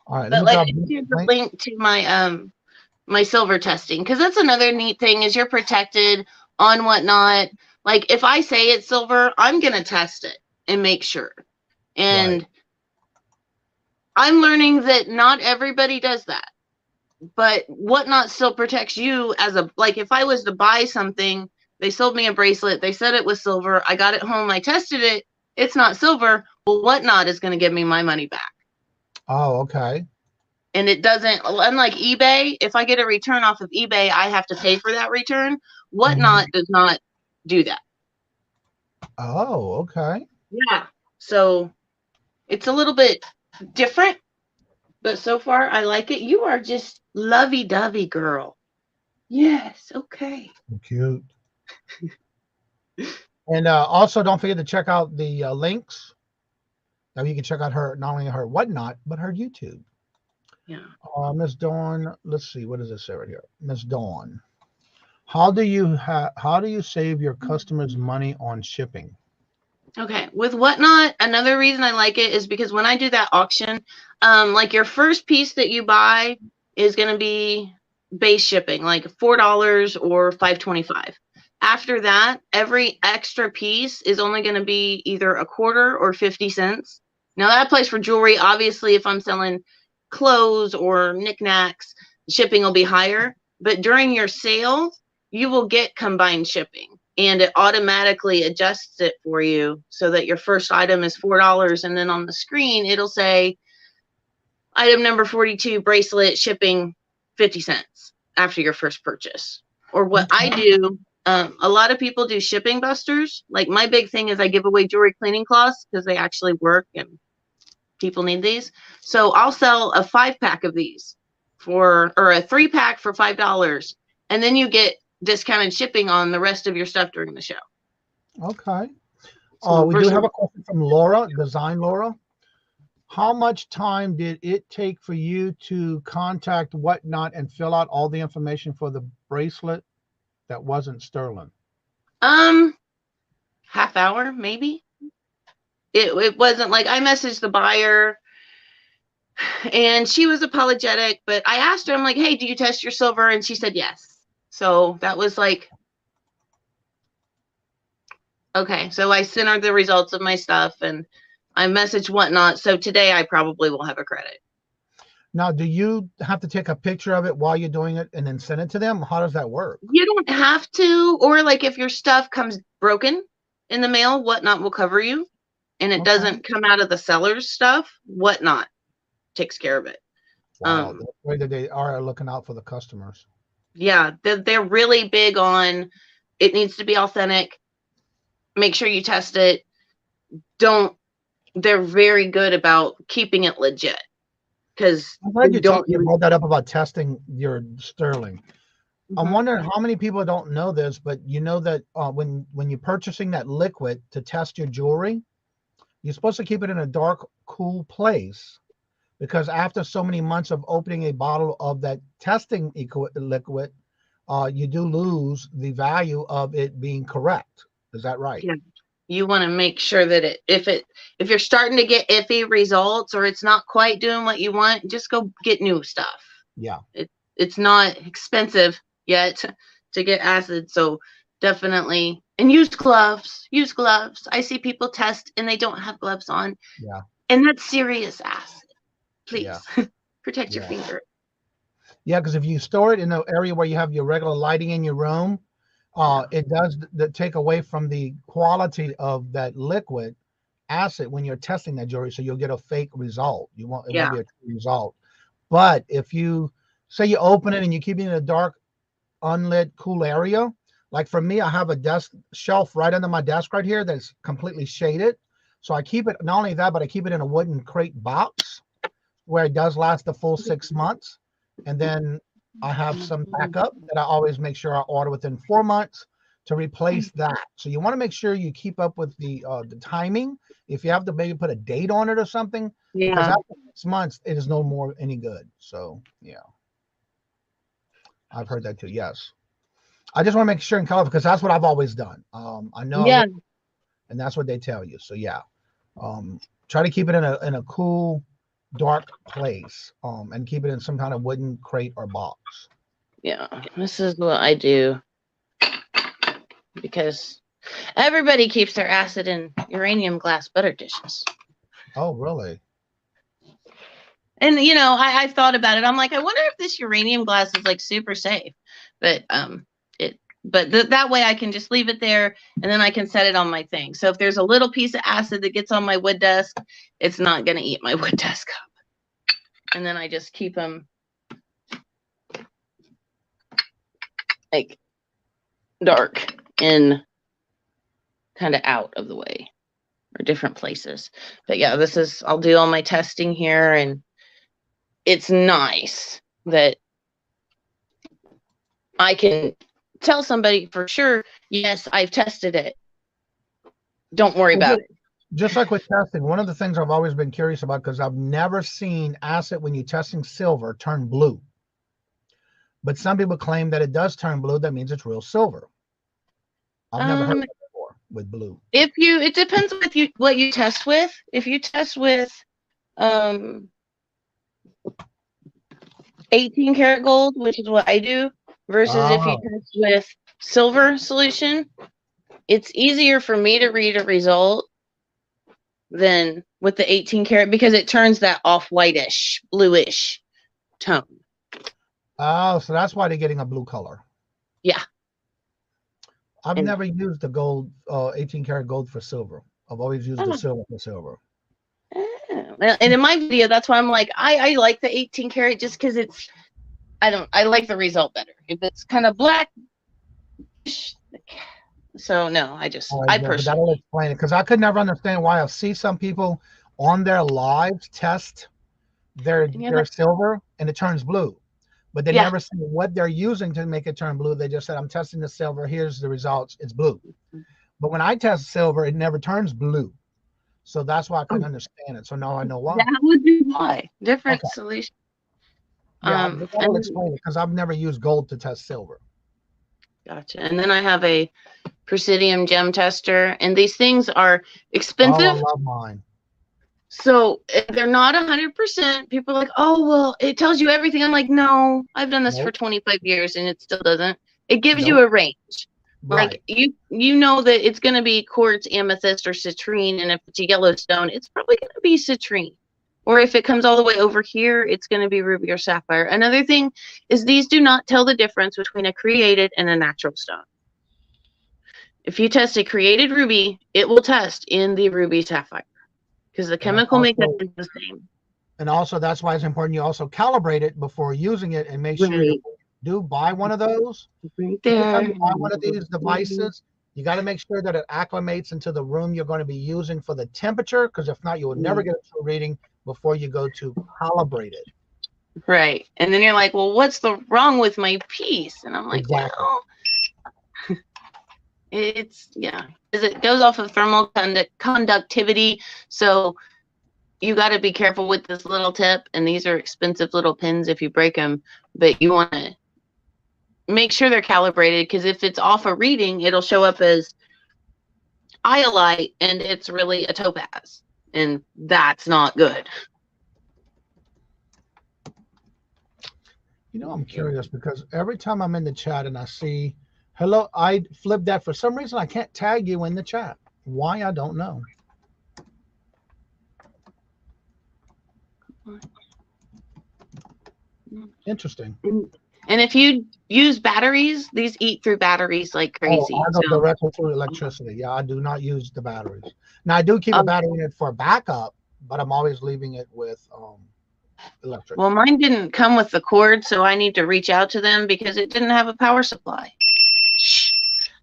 Speaker 1: All right.
Speaker 6: But here's the link to my my silver testing, because that's another neat thing is you're protected on WhatNot. Like if I say it's silver, I'm gonna test it and make sure. And I'm learning that not everybody does that, but WhatNot still protects you as like if I was to buy something, they sold me a bracelet, they said it was silver, I got it home, I tested it, it's not silver. Well, WhatNot is going to give me my money back.
Speaker 1: Oh, okay.
Speaker 6: And it doesn't, unlike eBay, if I get a return off of eBay, I have to pay for that return. WhatNot does not do that.
Speaker 1: Oh, okay.
Speaker 6: Yeah. So it's a little bit different, but so far I like it. You are just lovey-dovey, girl. Yes. Okay.
Speaker 1: Cute. And also don't forget to check out the links. Now you can check out her, not only her WhatNot, but her YouTube.
Speaker 6: Yeah.
Speaker 1: Miss Dawn, let's see, what does it say right here? Miss Dawn, how do you save your customers money on shipping?
Speaker 6: Okay, with WhatNot, another reason I like it is because when I do that auction, like your first piece that you buy is going to be base shipping, like $4 or $5.25. After that, every extra piece is only going to be either a quarter or 50 cents. Now that applies for jewelry. Obviously, if I'm selling clothes or knickknacks, shipping will be higher. But during your sale, you will get combined shipping, and it automatically adjusts it for you so that your first item is $4, and then on the screen it'll say item number 42, bracelet, shipping 50 cents after your first purchase. Or what I do, a lot of people do shipping busters. Like my big thing is I give away jewelry cleaning cloths because they actually work and people need these. So I'll sell a 5-pack of these or a 3-pack for $5. And then you get discounted shipping on the rest of your stuff during the show.
Speaker 1: Okay.
Speaker 6: So
Speaker 1: we do have a question from Laura, Design Laura. How much time did it take for you to contact WhatNot and fill out all the information for the bracelet that wasn't sterling?
Speaker 6: Half hour, maybe. It wasn't like I messaged the buyer and she was apologetic, but I asked her, I'm like, hey, do you test your silver? And she said yes. So that was like, okay. So I sent her the results of my stuff and I messaged WhatNot. So today I probably will have a credit.
Speaker 1: Now, do you have to take a picture of it while you're doing it and then send it to them? How does that work?
Speaker 6: You don't have to, or like if your stuff comes broken in the mail, WhatNot will cover you, and it doesn't come out of the seller's stuff. WhatNot takes care of it.
Speaker 1: Wow, the way that they are looking out for the customers.
Speaker 6: Yeah, they're really big on it needs to be authentic. Make sure you test it. They're very good about keeping it legit. Because
Speaker 1: I'm glad you brought that up about testing your sterling. I'm wondering how many people don't know this, but you know that when you're purchasing that liquid to test your jewelry, you're supposed to keep it in a dark, cool place, because after so many months of opening a bottle of that testing liquid, you do lose the value of it being correct. Is that right?
Speaker 6: Yeah. You want to make sure that if you're starting to get iffy results or it's not quite doing what you want, just go get new stuff.
Speaker 1: Yeah.
Speaker 6: It's not expensive yet to get acid. So definitely, and use gloves. Use gloves. I see people test and they don't have gloves on.
Speaker 1: Yeah.
Speaker 6: And that's serious acid. Please protect your
Speaker 1: Yeah.
Speaker 6: finger.
Speaker 1: Yeah, because if you store it in an area where you have your regular lighting in your room, it does take away from the quality of that liquid acid when you're testing that jewelry. So you'll get a fake result. It won't be a true result. But if you say you open it and you keep it in a dark, unlit, cool area, like for me, I have a desk shelf right under my desk right here that's completely shaded. So I keep it, not only that, but I keep it in a wooden crate box where it does last the full 6 months. And then I have some backup that I always make sure I order within 4 months to replace that. So you want to make sure you keep up with the timing. If you have to maybe put a date on it or something, because after 6 months, it is no more any good. So yeah, I've heard that too. Yes, I just want to make sure in color because that's what I've always done. I know, and that's what they tell you. So yeah, try to keep it in a cool, dark place, and keep it in some kind of wooden crate or box.
Speaker 6: Yeah, this is what I do because everybody keeps their acid in uranium glass butter dishes.
Speaker 1: Oh, really?
Speaker 6: And you know, I thought about it. I'm like, I wonder if this uranium glass is like super safe, but that way I can just leave it there and then I can set it on my thing. So if there's a little piece of acid that gets on my wood desk, it's not going to eat my wood desk up. And then I just keep them like dark and kind of out of the way or different places. But yeah, I'll do all my testing here, and it's nice that I can tell somebody for sure, yes, I've tested it. Don't worry about it.
Speaker 1: Just like with testing, one of the things I've always been curious about, because I've never seen acid when you're testing silver turn blue. But some people claim that it does turn blue. That means it's real silver. I've never heard that before with blue.
Speaker 6: It depends with what you test with. If you test with 18 karat gold, which is what I do, versus if you test with silver solution, it's easier for me to read a result than with the 18 karat because it turns that off whitish, bluish tone.
Speaker 1: Oh, so that's why they're getting a blue color.
Speaker 6: Yeah.
Speaker 1: I've never used the gold, 18 karat gold for silver. I've always used the silver for silver.
Speaker 6: And in my video, that's why I'm like, I like the 18 karat just because it's, I like the result better. If it's kind of black, so no, I
Speaker 1: But
Speaker 6: personally.
Speaker 1: that'll explain it, because I could never understand why I see some people on their lives test their silver and it turns blue, but they never say what they're using to make it turn blue. They just said, I'm testing the silver, here's the results, it's blue. But when I test silver, it never turns blue. So that's why I couldn't understand it. So now I know why.
Speaker 6: That would be why. Different solution.
Speaker 1: Yeah, that'll explain it, because I've never used gold to test silver.
Speaker 6: Gotcha. And then I have a Presidium gem tester, and these things are expensive.
Speaker 1: Oh, I love mine.
Speaker 6: So they're not 100%. People are like, oh, well, it tells you everything. I'm like, no, I've done this for 25 years and it still doesn't. It gives you a range.
Speaker 1: Right.
Speaker 6: Like you know that it's going to be quartz, amethyst, or citrine, and if it's a yellow stone, it's probably going to be citrine. Or if it comes all the way over here, it's going to be ruby or sapphire. Another thing is these do not tell the difference between a created and a natural stone. If you test a created ruby, it will test in the ruby sapphire because the chemical makeup is the same.
Speaker 1: And also, that's why it's important you also calibrate it before using it and make sure you do buy one of those.
Speaker 6: Right there.
Speaker 1: You buy one of these devices, you got to make sure that it acclimates into the room you're going to be using for the temperature, because if not, you will never get a true reading before you go to calibrate it.
Speaker 6: Right. And then you're like, well, what's wrong with my piece? And I'm like, well, it's, because it goes off of thermal conductivity. So you got to be careful with this little tip. And these are expensive little pins if you break them, but you want to make sure they're calibrated, because if it's off a reading, it'll show up as iolite and it's really a topaz. And that's not good.
Speaker 1: You know, I'm curious because every time I'm in the chat and I see, hello, I flip that. For some reason, I can't tag you in the chat. Why, I don't know. Interesting.
Speaker 6: And if you use batteries, these eat through batteries like crazy.
Speaker 1: Oh, I go directly through electricity. Yeah, I do not use the batteries. Now, I do keep a battery in it for backup, but I'm always leaving it with electric.
Speaker 6: Well, mine didn't come with the cord, so I need to reach out to them because it didn't have a power supply.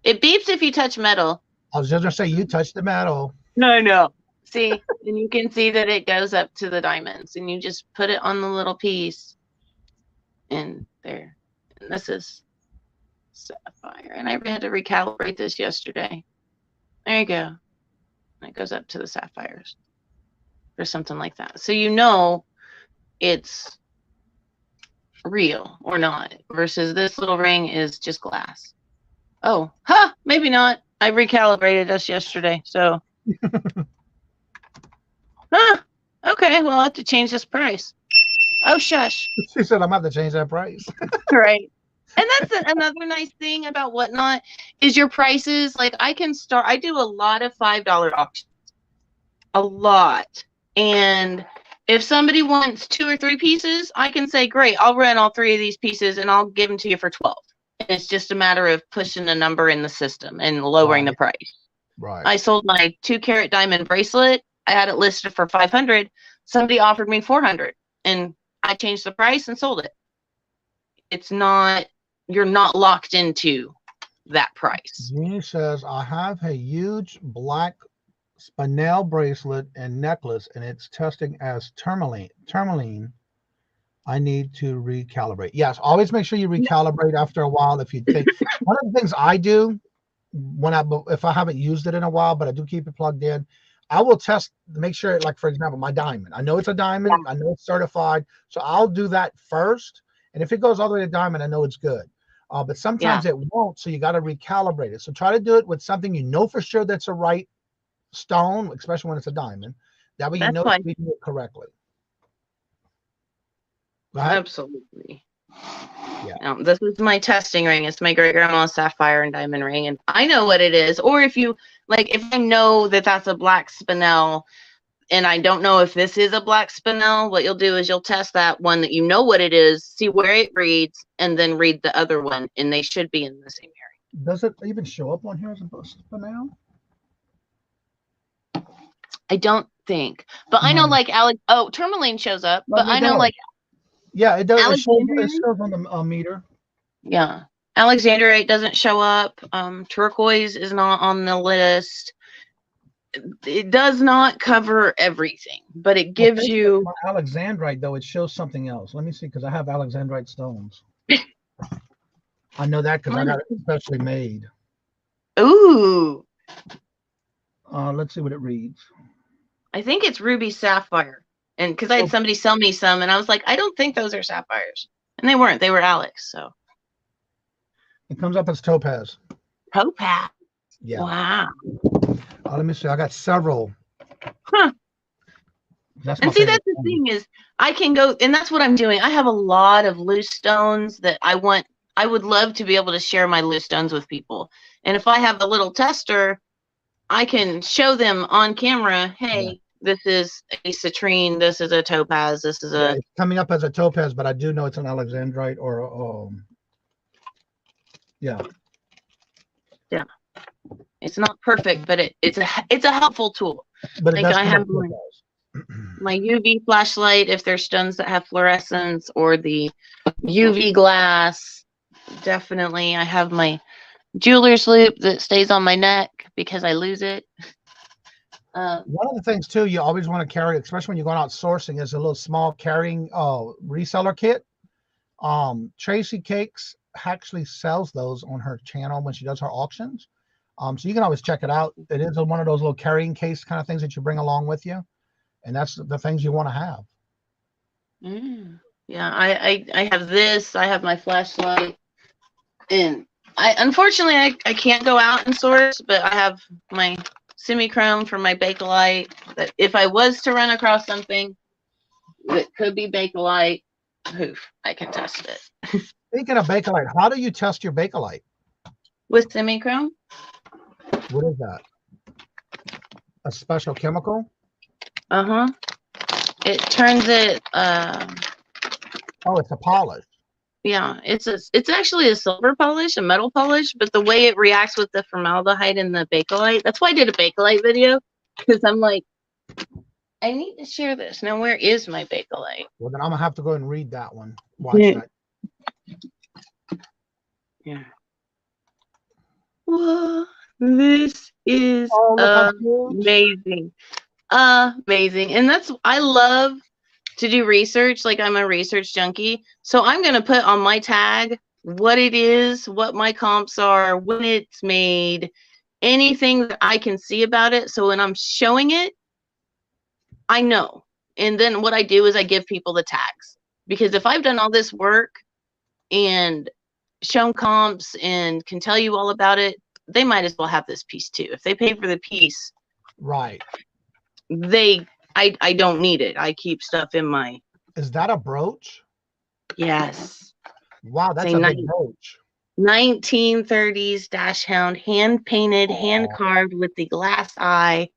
Speaker 6: It beeps if you touch metal.
Speaker 1: I was just going to say, you touched the metal.
Speaker 6: No. See, and you can see that it goes up to the diamonds, and you just put it on the little piece. And there. And this is sapphire. And I had to recalibrate this yesterday. There you go. And it goes up to the sapphires or something like that. So you know it's real or not, versus this little ring is just glass. Oh, maybe not. I recalibrated us yesterday. So, okay, well, I'll have to change this price. Oh, shush.
Speaker 1: She said, I'm going to have to change that price.
Speaker 6: Right. And that's another nice thing about WhatNot is your prices. Like I do a lot of $5 auctions. A lot. And if somebody wants 2 or 3 pieces, I can say, great, I'll rent all 3 of these pieces and I'll give them to you for 12. And it's just a matter of pushing a number in the system and lowering the price.
Speaker 1: Right.
Speaker 6: I sold my 2-carat diamond bracelet. I had it listed for $500. Somebody offered me $400 and I changed the price and sold it. It's not, you're not locked into that price.
Speaker 1: Jeannie says, I have a huge black spinel bracelet and necklace, and it's testing as tourmaline. I need to recalibrate. Yes, always make sure you recalibrate after a while. If you think one of the things I do if I haven't used it in a while, but I do keep it plugged in, I will test, make sure, like for example, my diamond. I know it's a diamond. I know it's certified. So I'll do that first. And if it goes all the way to diamond, I know it's good. But sometimes it won't. So you got to recalibrate it. So try to do it with something you know for sure that's a right stone, especially when it's a diamond. That way you know you're reading it correctly.
Speaker 6: Absolutely.
Speaker 1: Yeah.
Speaker 6: This is my testing ring. It's my great grandma's sapphire and diamond ring, and I know what it is. Or if you like, if I know that that's a black spinel, and I don't know if this is a black spinel, what you'll do is you'll test that one that you know what it is, see where it reads, and then read the other one, and they should be in the same area.
Speaker 1: Does it even show up on here as a spinel?
Speaker 6: I don't think, but I know like Alex. Oh, tourmaline shows up, but I know like.
Speaker 1: Yeah, it does. It
Speaker 6: Alexandrite?
Speaker 1: shows on the meter.
Speaker 6: Yeah, Alexandrite doesn't show up. Turquoise is not on the list. It does not cover everything, but it gives you
Speaker 1: Alexandrite, though. It shows something else. Let me see, because I have Alexandrite stones. I know that because I got it specially made.
Speaker 6: Ooh.
Speaker 1: Let's see what it reads.
Speaker 6: I think it's ruby sapphire, and because I had somebody sell me some, and I was like, I don't think those are sapphires, and they weren't. They were Alex. So
Speaker 1: it comes up as topaz.
Speaker 6: Topaz.
Speaker 1: Yeah.
Speaker 6: Wow.
Speaker 1: Let me see. I got several.
Speaker 6: Huh. And see, that's the thing is, I can go, and that's what I'm doing. I have a lot of loose stones that I would love to be able to share my loose stones with people. And if I have a little tester, I can show them on camera, hey, this is a citrine, this is a topaz, this is a...
Speaker 1: It's coming up as a topaz, but I do know it's an Alexandrite or yeah.
Speaker 6: Yeah. It's not perfect, but it's a helpful tool.
Speaker 1: But
Speaker 6: like I have my UV flashlight if there's stones that have fluorescence, or the UV glass. Definitely. I have my jeweler's loop that stays on my neck because I lose it.
Speaker 1: One of the things too you always want to carry, especially when you're going out sourcing, is a little small carrying reseller kit. Tracy Cakes actually sells those on her channel when she does her auctions. So you can always check it out. It is one of those little carrying case kind of things that you bring along with you, and that's the things you want to have.
Speaker 6: Yeah, I have this. I have my flashlight, and unfortunately I can't go out and source, but I have my semi-chrome for my Bakelite. That if I was to run across something that could be Bakelite, I can test it.
Speaker 1: Speaking of Bakelite, how do you test your Bakelite?
Speaker 6: With semi-chrome.
Speaker 1: What is that? A special chemical?
Speaker 6: It turns it.
Speaker 1: Oh, it's a polish.
Speaker 6: Yeah, it's actually a silver polish, a metal polish, but the way it reacts with the formaldehyde in the Bakelite. That's why I did a Bakelite video, because I'm like, I need to share this. Now, where is my Bakelite?
Speaker 1: Well, then I'm gonna have to go and read that one. Watch that.
Speaker 6: Yeah. Whoa, this is amazing. Amazing. And I love to do research. Like, I'm a research junkie. So I'm going to put on my tag what it is, what my comps are, when it's made, anything that I can see about it. So when I'm showing it, I know. And then what I do is I give people the tags. Because if I've done all this work and shown comps and can tell you all about it, they might as well have this piece too. If they pay for the piece,
Speaker 1: right,
Speaker 6: I don't need it. I keep stuff in my...
Speaker 1: Is that a brooch?
Speaker 6: Yes.
Speaker 1: Wow, that's a big brooch.
Speaker 6: 1930s dash hound, hand painted, hand carved with the glass eye,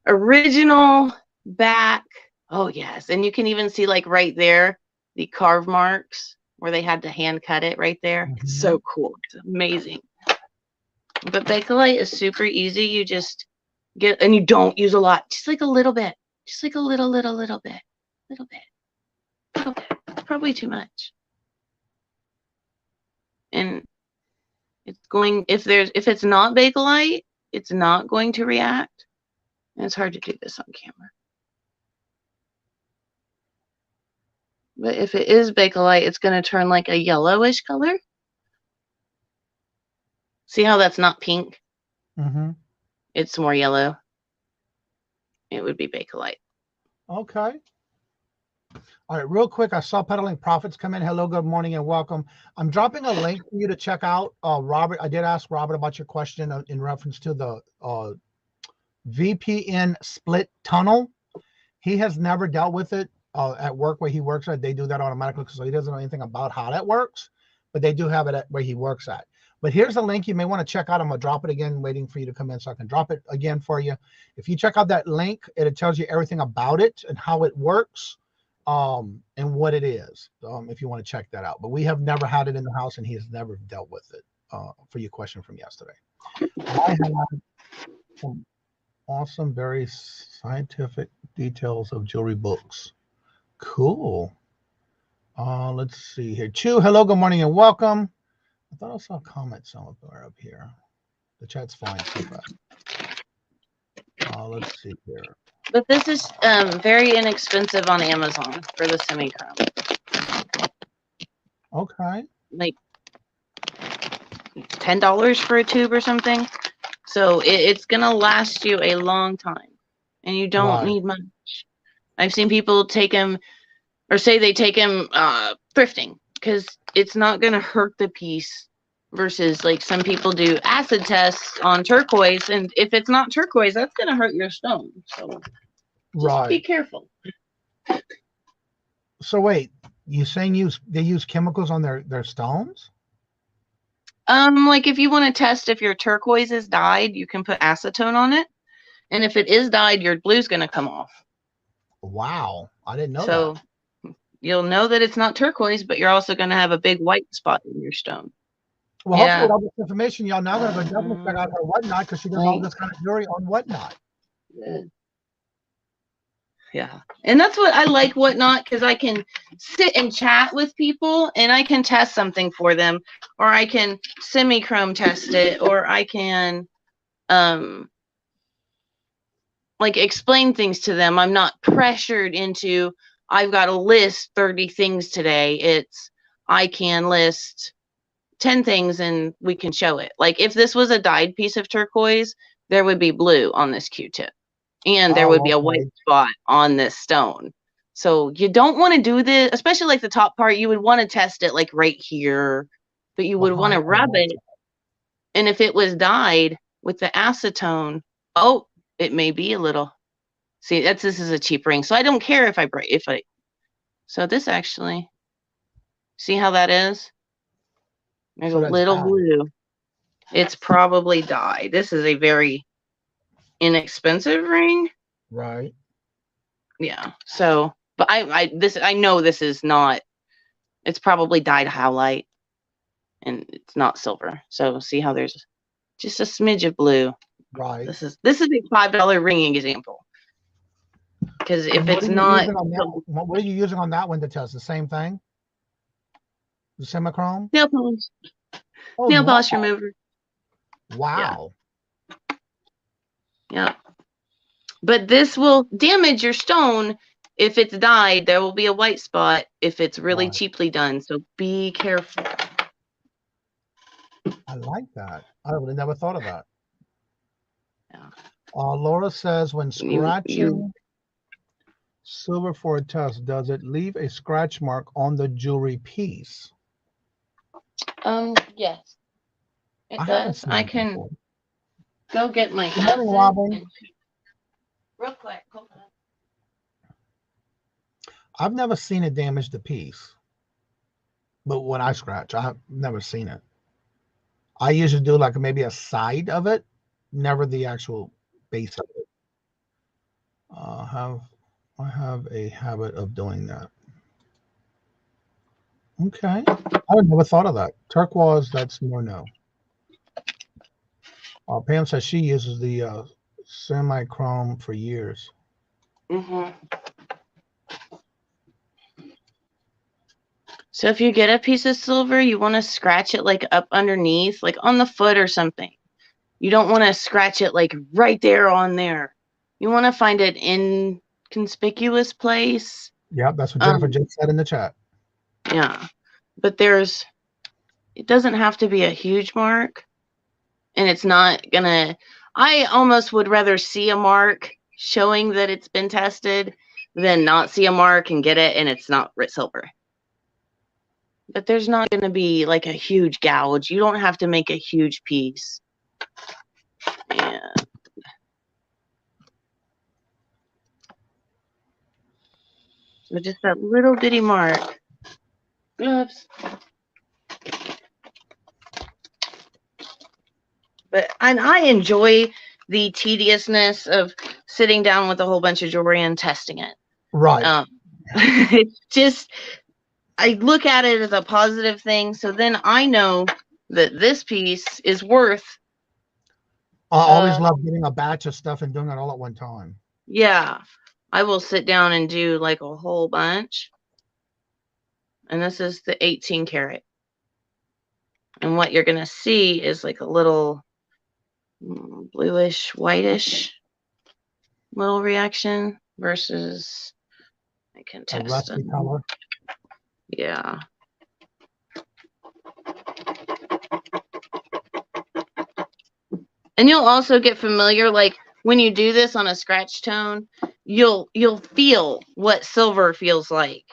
Speaker 6: original back. Oh yes, and you can even see like right there the carve marks where they had to hand cut it right there. It's so cool. It's amazing. But Bakelite is super easy. You just get, and you don't use a lot, just like a little bit, just like a little bit. Probably too much. And it's going, if it's not Bakelite, it's not going to react. And it's hard to do this on camera. But if it is Bakelite, it's going to turn like a yellowish color. See how that's not pink? It's more yellow. It would be Bakelite.
Speaker 1: Okay. All right, real quick, I saw Peddling Profits come in. Hello, good morning, and welcome. I'm dropping a link for you to check out. Robert, I did ask Robert about your question in reference to the VPN split tunnel. He has never dealt with it. at work where he works at. They do that automatically, so he doesn't know anything about how that works, but they do have it at where he works at. But here's a link you may want to check out. I'm going to drop it again, waiting for you to come in so I can drop it again for you. If you check out that link, it tells you everything about it and how it works, and what it is, if you want to check that out. But we have never had it in the house, and he has never dealt with it, for your question from yesterday. I have some awesome, very scientific details of jewelry books. Cool. Let's see here. Chu, hello, good morning, and welcome. I thought I saw a comment somewhere up here. The chat's fine. Let's see here.
Speaker 6: But this is very inexpensive on Amazon for the semi-chrome.
Speaker 1: Okay.
Speaker 6: Like $10 for a tube or something. So it's going to last you a long time. And you don't need much. I've seen people take them, or say they take them thrifting, because it's not going to hurt the piece. Versus, like, some people do acid tests on turquoise, and if it's not turquoise, that's going to hurt your stone. So just be careful.
Speaker 1: So wait, you saying they use chemicals on their stones?
Speaker 6: Like, if you want to test if your turquoise is dyed, you can put acetone on it, and if it is dyed, your blue's going to come off.
Speaker 1: Wow, I didn't know that.
Speaker 6: So you'll know that it's not turquoise, but you're also going to have a big white spot in your stone.
Speaker 1: Well, hopefully with all this information, y'all now going to definitely check out her WhatNot, because she does all this kind of jewelry on WhatNot.
Speaker 6: Yeah. And that's what I like WhatNot, because I can sit and chat with people, and I can test something for them, or I can semi-chrome test it, or I can like explain things to them. I'm not pressured into, I've got to list 30 things today. It's, I can list 10 things and we can show it. Like, if this was a dyed piece of turquoise, there would be blue on this Q-tip, and there would be a white spot on this stone. So you don't want to do this, especially like the top part. You would want to test it like right here, but you would want to rub it. And if it was dyed with the acetone, it may be a little. See, this is a cheap ring, so I don't care if I break. So this actually, see how that is? There's a little blue. It's probably dyed. This is a very inexpensive ring.
Speaker 1: Right.
Speaker 6: Yeah. So, but I know this is not. It's probably dyed highlight, and it's not silver. So see how there's just a smidge of blue.
Speaker 1: Right.
Speaker 6: This is a $5 ring example. Because if it's not,
Speaker 1: what are you using on that one to test? The same thing? The semi-chrome?
Speaker 6: Nail polish. Nail polish remover.
Speaker 1: Wow.
Speaker 6: Yeah. But this will damage your stone. If it's dyed, there will be a white spot if it's really cheaply done. So be careful.
Speaker 1: I like that. I would have never thought of that.
Speaker 6: Yeah.
Speaker 1: Laura says, when scratching silver for a test, does it leave a scratch mark on the jewelry piece?
Speaker 6: Yes. It does. I can go get my
Speaker 1: Robin.
Speaker 6: Real quick. Hold on.
Speaker 1: I've never seen it damage the piece. But when I scratch, I've never seen it. I usually do like maybe a side of it, never the actual base of it. I have a habit of doing that. Okay. I never thought of that. Turquoise, that's no. Pam says she uses the semi-chrome for years.
Speaker 6: Mm-hmm. So if you get a piece of silver, you want to scratch it like up underneath, like on the foot or something. You don't want to scratch it like right there on there. You want to find an inconspicuous place.
Speaker 1: Yeah, that's what Jennifer just said in the chat.
Speaker 6: Yeah, but it doesn't have to be a huge mark, and it's not gonna, I almost would rather see a mark showing that it's been tested than not see a mark and get it and it's not silver. But there's not going to be like a huge gouge. You don't have to make a huge piece. Yeah. So just that little bitty mark. Oops. And I enjoy the tediousness of sitting down with a whole bunch of jewelry and testing it.
Speaker 1: Right.
Speaker 6: It's just, I look at it as a positive thing. So then I know that this piece is worth.
Speaker 1: I always love getting a batch of stuff and doing it all at one time.
Speaker 6: Yeah. I will sit down and do like a whole bunch. And this is the 18 karat. And what you're going to see is like a little bluish, whitish little reaction versus, I can test
Speaker 1: a rusty
Speaker 6: it.
Speaker 1: color.
Speaker 6: Yeah. And you'll also get familiar, like when you do this on a scratch tone, you'll feel what silver feels like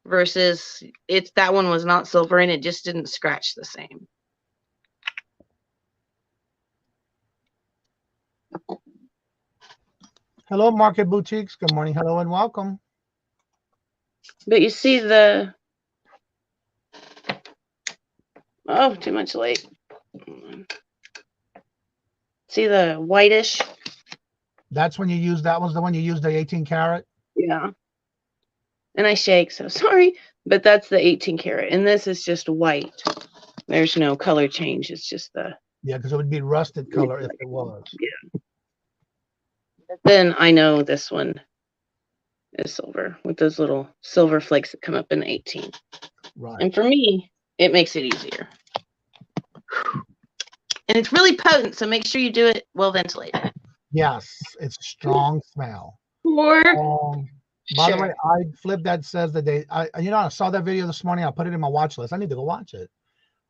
Speaker 6: versus that one was not silver and it just didn't scratch the same.
Speaker 1: Hello, Market Boutiques. Good morning. Hello and welcome.
Speaker 6: But you see oh, too much light. See the whitish?
Speaker 1: That's when you use, that was the one you used, the 18 karat?
Speaker 6: Yeah. And I shake, so sorry. But that's the 18 karat. And this is just white. There's no color change. It's just the...
Speaker 1: Yeah, because it would be rusted color if it was.
Speaker 6: Yeah. But then I know this one is silver with those little silver flakes that come up in 18.
Speaker 1: Right.
Speaker 6: And for me, it makes it easier. And it's really potent, so make sure you do it well ventilated.
Speaker 1: Yes, it's a strong smell.
Speaker 6: By
Speaker 1: the way, I flipped that says that I saw that video this morning. I put it in my watch list. I need to go watch it.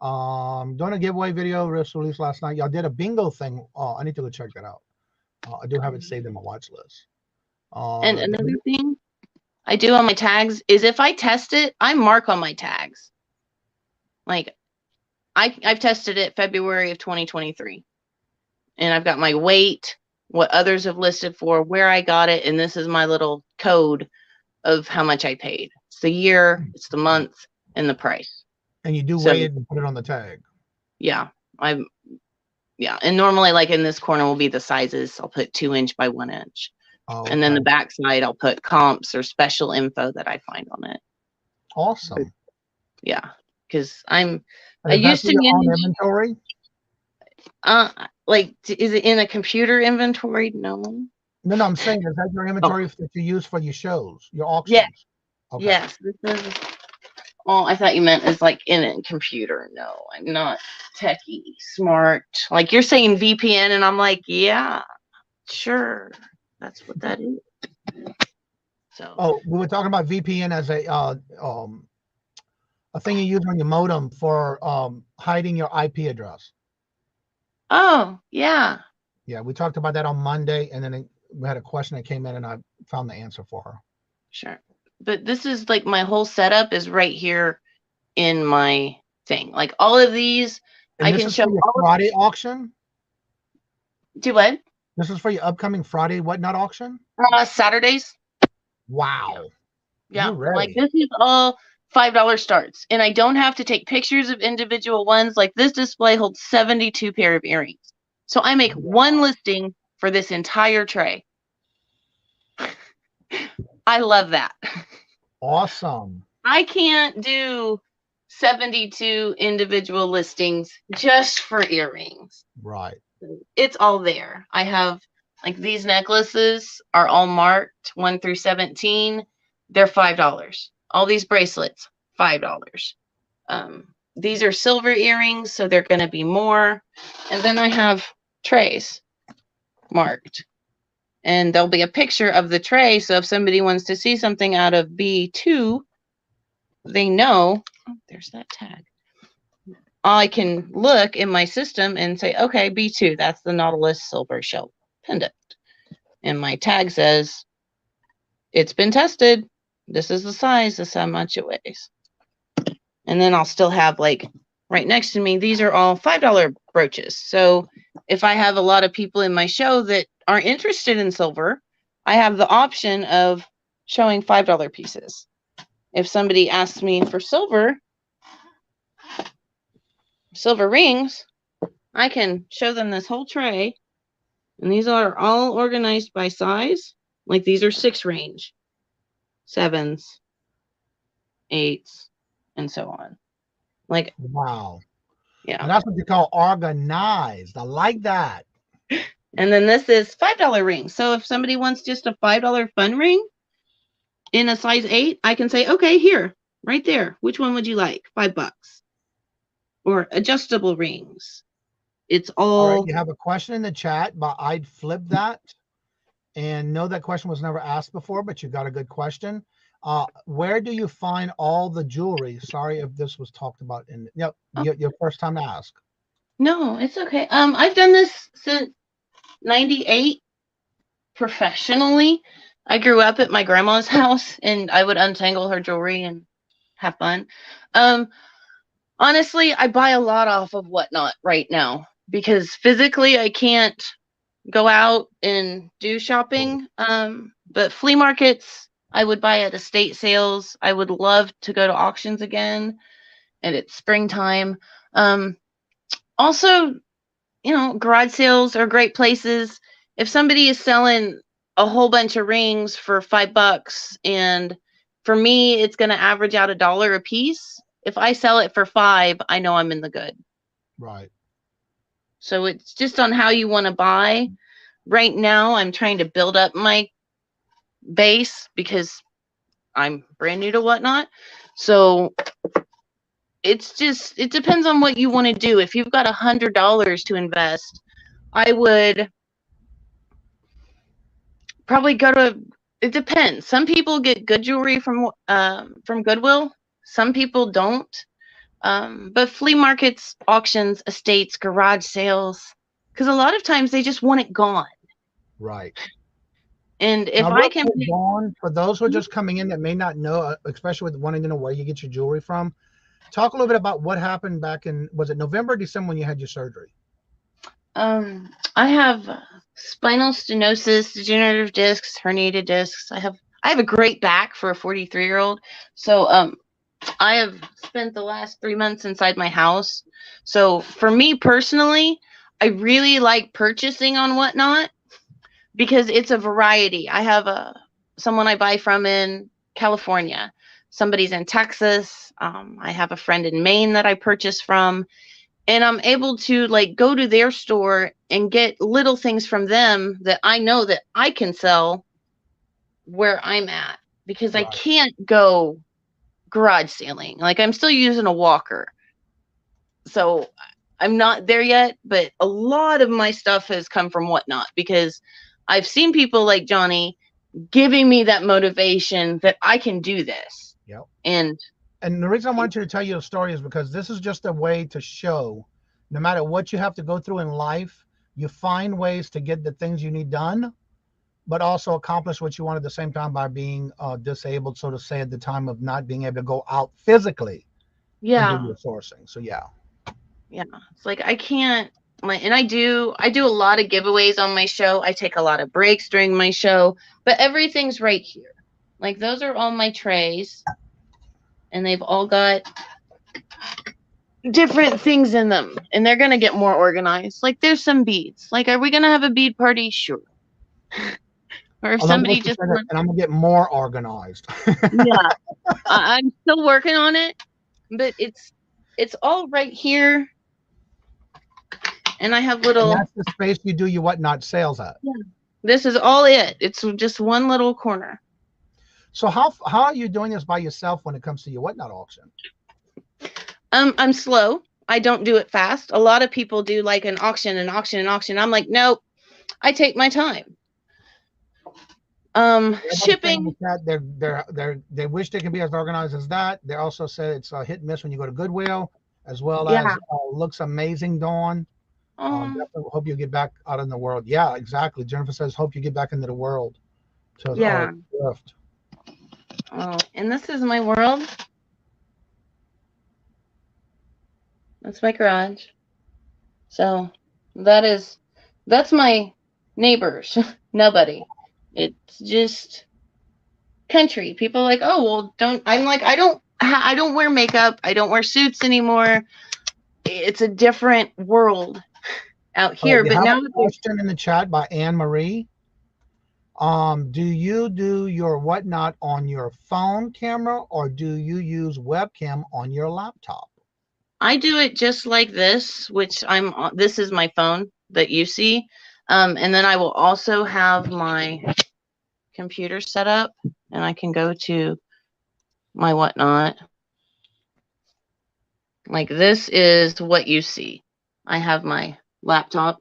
Speaker 1: Doing a giveaway video released last night. Y'all did a bingo thing. I need to go check that out. I do have it saved in my watch list.
Speaker 6: And another thing I do on my tags is if I test it, I mark on my tags. Like I've tested it February of 2023. And I've got my weight, what others have listed for, where I got it, and this is my little code of how much I paid. It's the year, it's the month, and the price.
Speaker 1: And you do weigh it and put it on the tag.
Speaker 6: Yeah. And normally, like in this corner will be the sizes. I'll put 2 inch by 1 inch. Oh, okay. And then the back side, I'll put comps or special info that I find on it.
Speaker 1: Awesome.
Speaker 6: Yeah. Because I used to manage
Speaker 1: inventory.
Speaker 6: Like, is it in a computer inventory? No.
Speaker 1: No, I'm saying, is that your inventory that you use for your shows, your auctions?
Speaker 6: Yeah.
Speaker 1: Okay.
Speaker 6: Yes. This is. Oh, I thought you meant as like in a computer. No, I'm not techie smart. Like you're saying VPN, and I'm like, yeah, sure, that's what that is. So.
Speaker 1: Oh, we were talking about VPN as a thing you use on your modem for hiding your IP address.
Speaker 6: Oh, yeah.
Speaker 1: Yeah, we talked about that on Monday, and then we had a question that came in, and I found the answer for her.
Speaker 6: Sure. But this is like my whole setup is right here in my thing. Like all of these,
Speaker 1: and I can show you. Friday auction?
Speaker 6: Do what?
Speaker 1: This is for your upcoming Friday WhatNot auction?
Speaker 6: Saturdays.
Speaker 1: Wow.
Speaker 6: Yeah. Like this is all $5 starts. And I don't have to take pictures of individual ones. Like this display holds 72 pair of earrings. So I make one listing for this entire tray. I love that.
Speaker 1: Awesome.
Speaker 6: I can't do 72 individual listings just for earrings.
Speaker 1: Right.
Speaker 6: It's all there. I have like these necklaces are all marked 1 through 17. They're $5. All these bracelets, $5. These are silver earrings, so they're going to be more. And then I have trays marked. And there'll be a picture of the tray. So if somebody wants to see something out of B2, they know, oh, there's that tag. I can look in my system and say, okay, B2, that's the Nautilus silver shell pendant. And my tag says, it's been tested. This is the size. This is how much it weighs. And then I'll still have like right next to me, these are all $5 brooches. So if I have a lot of people in my show that aren't interested in silver, I have the option of showing $5 pieces. if somebody asks me for silver rings, I can show them this whole tray. And these are all organized by size. Like these are 6 range, 7s, 8s, and so on. Like,
Speaker 1: wow.
Speaker 6: yeah.
Speaker 1: And that's what you call organized. I like that.
Speaker 6: And then this is $5 ring. So if somebody wants just a $5 fun ring in a size 8, I can say, okay, here, right there. Which one would you like? $5. Or adjustable rings. It's
Speaker 1: All right,
Speaker 6: all.
Speaker 1: you have a question in the chat, but I'd flip that. And no, that question was never asked before, but you got a good question. Where do you find all the jewelry? Sorry if this was talked about in your first time to ask.
Speaker 6: No, it's okay. I've done this since 98 professionally. I grew up at my grandma's house, and I would untangle her jewelry and have fun. Honestly, I buy a lot off of WhatNot right now because physically I can't go out and do shopping. But flea markets, I would buy at estate sales. I would love to go to auctions again, and it's springtime. Also, garage sales are great places. If somebody is selling a whole bunch of rings for $5, and for me, it's going to average out $1 a piece. If I sell it for $5, I know I'm in the good.
Speaker 1: Right.
Speaker 6: So it's just on how you want to buy. Right now, I'm trying to build up my base because I'm brand new to WhatNot. So it depends on what you want to do. If you've got $100 to invest, I would probably go to, it depends. Some people get good jewelry from Goodwill. Some people don't. But flea markets, auctions, estates, garage sales, because a lot of times they just want it gone.
Speaker 1: Right.
Speaker 6: And if
Speaker 1: now,
Speaker 6: I can,
Speaker 1: Dawn, for those who are just coming in that may not know, especially with wanting to know where you get your jewelry from, talk a little bit about what happened back in, was it November or December when you had your surgery?
Speaker 6: I have spinal stenosis, degenerative discs, herniated discs. I have a great back for a 43-year-old. So I have spent the last 3 months inside my house. So for me personally, I really like purchasing on WhatNot because it's a variety. I have someone I buy from in California. Somebody's in Texas. I have a friend in Maine that I purchase from. And I'm able to go to their store and get little things from them that I know that I can sell where I'm at, because I can't go garage sailing. I'm still using a walker. So I'm not there yet, but a lot of my stuff has come from WhatNot because I've seen people like Johnny giving me that motivation that I can do this.
Speaker 1: Yep.
Speaker 6: And
Speaker 1: the reason I want you to tell you a story is because this is just a way to show no matter what you have to go through in life, you find ways to get the things you need done, but also accomplish what you want at the same time by being disabled, so to say, at the time of not being able to go out physically and do your sourcing. So yeah.
Speaker 6: It's I can't, and I do a lot of giveaways on my show. I take a lot of breaks during my show, but everything's right here. Those are all my trays, and they've all got different things in them, and they're gonna get more organized. There's some beads. Are we gonna have a bead party? Sure. Or if somebody just
Speaker 1: and I'm gonna get more organized.
Speaker 6: Yeah, I'm still working on it, but it's all right here, and I have little.
Speaker 1: And that's the space you do your WhatNot sales at.
Speaker 6: Yeah, this is all it. It's just one little corner.
Speaker 1: So how are you doing this by yourself when it comes to your WhatNot auction?
Speaker 6: I'm slow. I don't do it fast. A lot of people do an auction. I'm like, nope. I take my time. Shipping.
Speaker 1: They wish they can be as organized as that. They also say it's a hit and miss when you go to Goodwill, as well as looks amazing, Dawn. Definitely hope you get back out in the world. Yeah, exactly. Jennifer says, hope you get back into the world. So gift.
Speaker 6: Oh, and this is my world. That's my garage. So that's my neighbors. Nobody. It's just country. People are like, oh, well, I'm like, I don't wear makeup. I don't wear suits anymore. It's a different world out here.
Speaker 1: We
Speaker 6: But
Speaker 1: have
Speaker 6: now
Speaker 1: a question in the chat by Anne Marie. Do you do your whatnot on your phone camera, or do you use webcam on your laptop?
Speaker 6: I do it just like this, which this is my phone that you see. And then I will also have my computer set up, and I can go to my whatnot. Like, this is what you see. I have my laptop,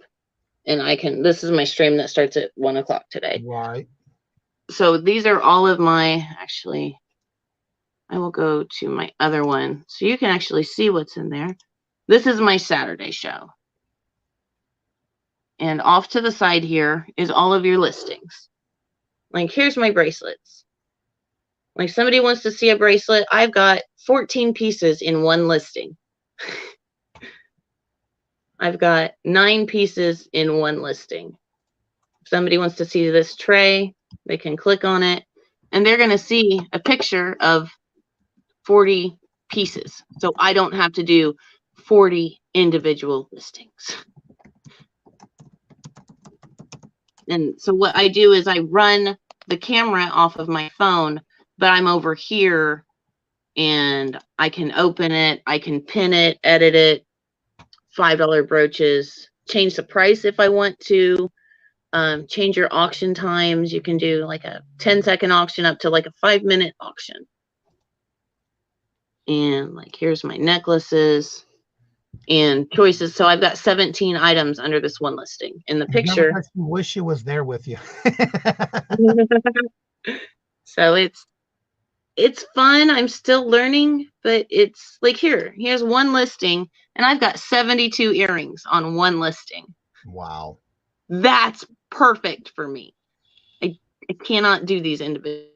Speaker 6: and this is my stream that starts at 1 o'clock today.
Speaker 1: Right.
Speaker 6: So these are all of my, actually, I will go to my other one so you can actually see what's in there. This is my Saturday show. And off to the side here is all of your listings. Like, here's my bracelets. Like, somebody wants to see a bracelet. I've got 14 pieces in one listing. I've got 9 pieces in one listing. If somebody wants to see this tray, they can click on it, and they're going to see a picture of 40 pieces. So I don't have to do 40 individual listings. And so what I do is I run the camera off of my phone, but I'm over here and I can open it, I can pin it, edit it, $5 brooches, change the price if I want to, change your auction times. You can do like a 10-second auction up to like a 5-minute auction. And like, here's my necklaces and choices. So I've got 17 items under this one listing. In the picture,
Speaker 1: I wish she was there with you.
Speaker 6: So it's fun. I'm still learning, but it's like, here's one listing, and I've got 72 earrings on one listing.
Speaker 1: Wow.
Speaker 6: That's perfect for me. I cannot do these individual.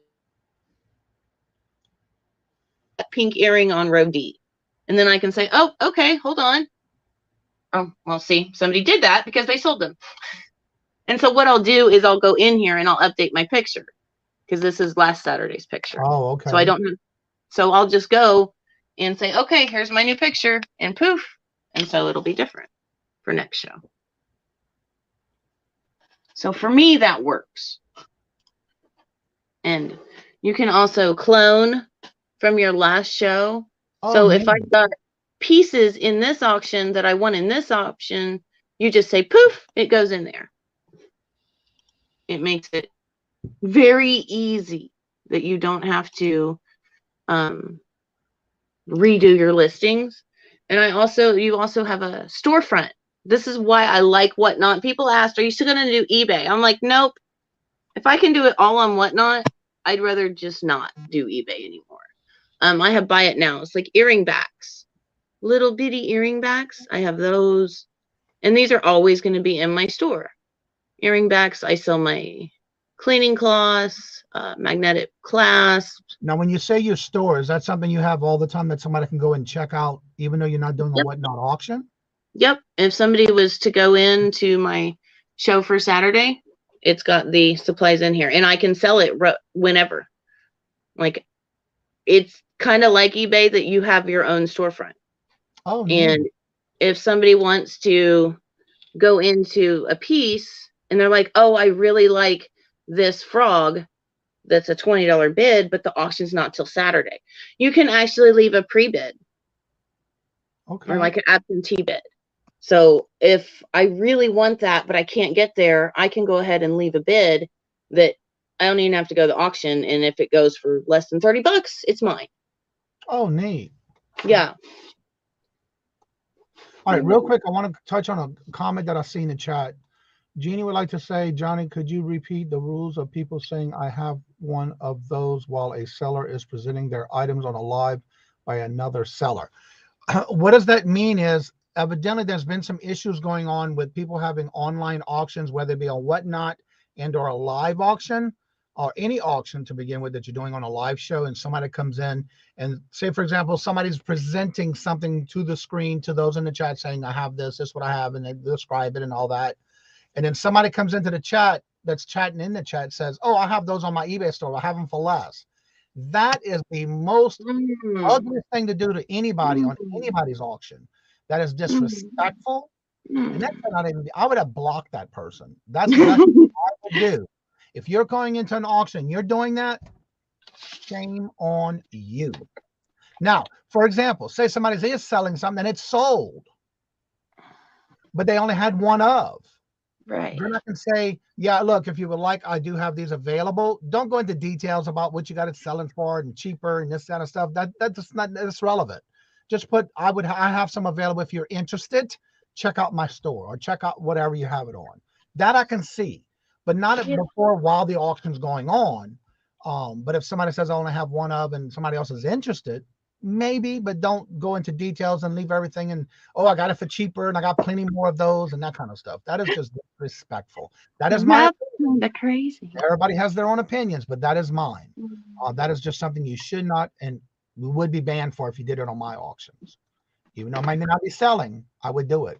Speaker 6: Pink earring on row D. And then I can say, oh, okay, hold on. Oh, well, see, somebody did that because they sold them. And so what I'll do is I'll go in here and I'll update my picture, because this is last Saturday's picture.
Speaker 1: Oh, okay.
Speaker 6: So I'll just go and say, okay, here's my new picture, and poof. And so it'll be different for next show. So for me, that works. And you can also clone from your last show. Oh, so if I got pieces in this auction that I want in this auction, you just say poof, it goes in there. It makes it very easy that you don't have to redo your listings. And you also have a storefront. This is why I like Whatnot. People asked, are you still going to do eBay? I'm like, nope. If I can do it all on Whatnot, I'd rather just not do eBay anymore. I have buy it now. It's like earring backs, little bitty earring backs. I have those, and these are always going to be in my store. Earring backs. I sell my cleaning cloths, magnetic clasps.
Speaker 1: Now, when you say your store, is that something you have all the time that somebody can go and check out, even though you're not doing a Whatnot auction?
Speaker 6: Yep. If somebody was to go into my show for Saturday, it's got the supplies in here, and I can sell it whenever. Like, it's kind of like eBay that you have your own storefront.
Speaker 1: Oh,
Speaker 6: and
Speaker 1: neat.
Speaker 6: If somebody wants to go into a piece and they're like, oh, I really like this frog that's a $20 bid, but the auction's not till Saturday, you can actually leave a pre-bid. Okay. Or like an absentee bid. So if I really want that, but I can't get there, I can go ahead and leave a bid that I don't even have to go to the auction. And if it goes for less than $30, it's mine.
Speaker 1: Oh, neat.
Speaker 6: Yeah.
Speaker 1: All right, real quick, I want to touch on a comment that I see in the chat. Jeannie would like to say, Johnny, could you repeat the rules of people saying I have one of those while a seller is presenting their items on a live by another seller? What does that mean is, evidently there's been some issues going on with people having online auctions, whether it be on Whatnot and or a live auction, or any auction to begin with that you're doing on a live show, and somebody comes in and say, for example, somebody's presenting something to the screen to those in the chat saying, I have this is what I have, and they describe it and all that. And then somebody comes into the chat that's chatting in the chat says, "Oh, I have those on my eBay store. I have them for less." That is the most ugliest thing to do to anybody on anybody's auction. That is disrespectful. And that's not even, I would have blocked that person. That's what I would do. If you're going into an auction, you're doing that, shame on you. Now, for example, say somebody is selling something and it's sold, but they only had one of.
Speaker 6: Right.
Speaker 1: Then I can say, yeah, look, if you would like, I do have these available. Don't go into details about what you got it selling for and cheaper and this kind of stuff. That's relevant. Just put, I have some available. If you're interested, check out my store or check out whatever you have it on. That I can see, but not before while the auction's going on. But if somebody says I only have one of and somebody else is interested, maybe, but don't go into details and leave everything and, oh, I got it for cheaper and I got plenty more of those and that kind of stuff. That is just disrespectful. That is my
Speaker 6: That's crazy.
Speaker 1: Everybody has their own opinions, but that is mine. That is just something you should not and we would be banned for if you did it on my auctions. Even though I might not be selling, I would do it.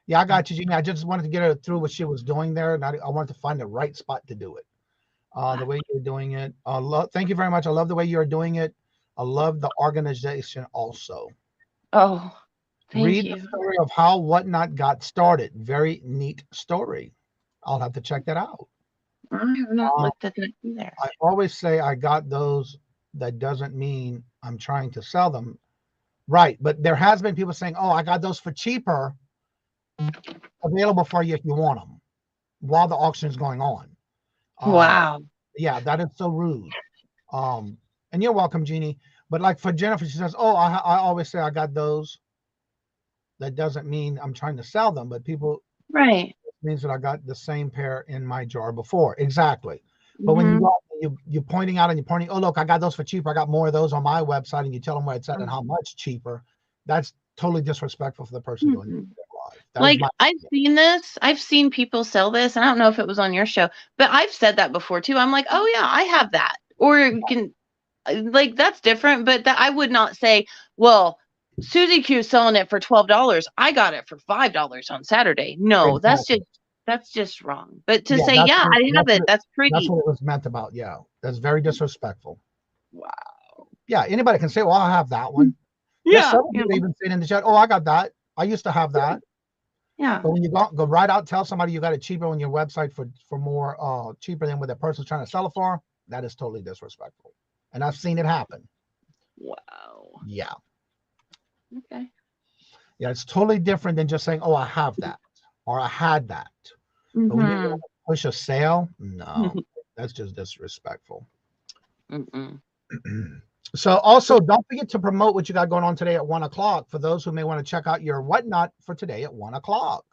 Speaker 1: Yeah, I got you, Jeannie. I just wanted to get her through what she was doing there, and I wanted to find the right spot to do it. The way you're doing it. Thank you very much. I love the way you're doing it. I love the organization also.
Speaker 6: Oh, thank you.
Speaker 1: Read the story of how Whatnot got started. Very neat story. I'll have to check that out.
Speaker 6: I have not looked at that either.
Speaker 1: I always say I got those. That doesn't mean I'm trying to sell them. Right. But there has been people saying, oh, I got those for cheaper, available for you if you want them, while the auction is going on.
Speaker 6: Wow.
Speaker 1: Yeah, that is so rude. And you're welcome, Jeannie. But like for Jennifer, she says, oh, I always say I got those. That doesn't mean I'm trying to sell them, but people,
Speaker 6: right,
Speaker 1: means that I got the same pair in my jar before. Exactly. But when you're pointing out and you're pointing, oh, look, I got those for cheaper. I got more of those on my website, and you tell them where it's at and how much cheaper. That's totally disrespectful for the person doing it live.
Speaker 6: Like, I've seen this. I've seen people sell this. And I don't know if it was on your show, but I've said that before too. I'm like, oh yeah, I have that. Or you can, like, that's different. But that I would not say, well, Susie Q is selling it for $12. I got it for $5 on Saturday. No,
Speaker 1: exactly.
Speaker 6: that's just wrong. But to say, yeah, I have it, that's pretty.
Speaker 1: That's what it was meant about. Yeah, that's very disrespectful.
Speaker 6: Wow.
Speaker 1: Yeah, anybody can say, well, I have that one. Yeah. Some people even say in the chat, oh, I got that. I used to have that.
Speaker 6: Yeah.
Speaker 1: But when you go right out, tell somebody you got it cheaper on your website for more cheaper than what the person's trying to sell it for, that is totally disrespectful. And I've seen it happen.
Speaker 6: Wow.
Speaker 1: Yeah.
Speaker 6: Okay.
Speaker 1: Yeah, it's totally different than just saying, oh, I have that or I had that. But when you push a sale, no, that's just disrespectful. So also don't forget to promote what you got going on today at 1 o'clock for those who may want to check out your Whatnot for today at 1 o'clock.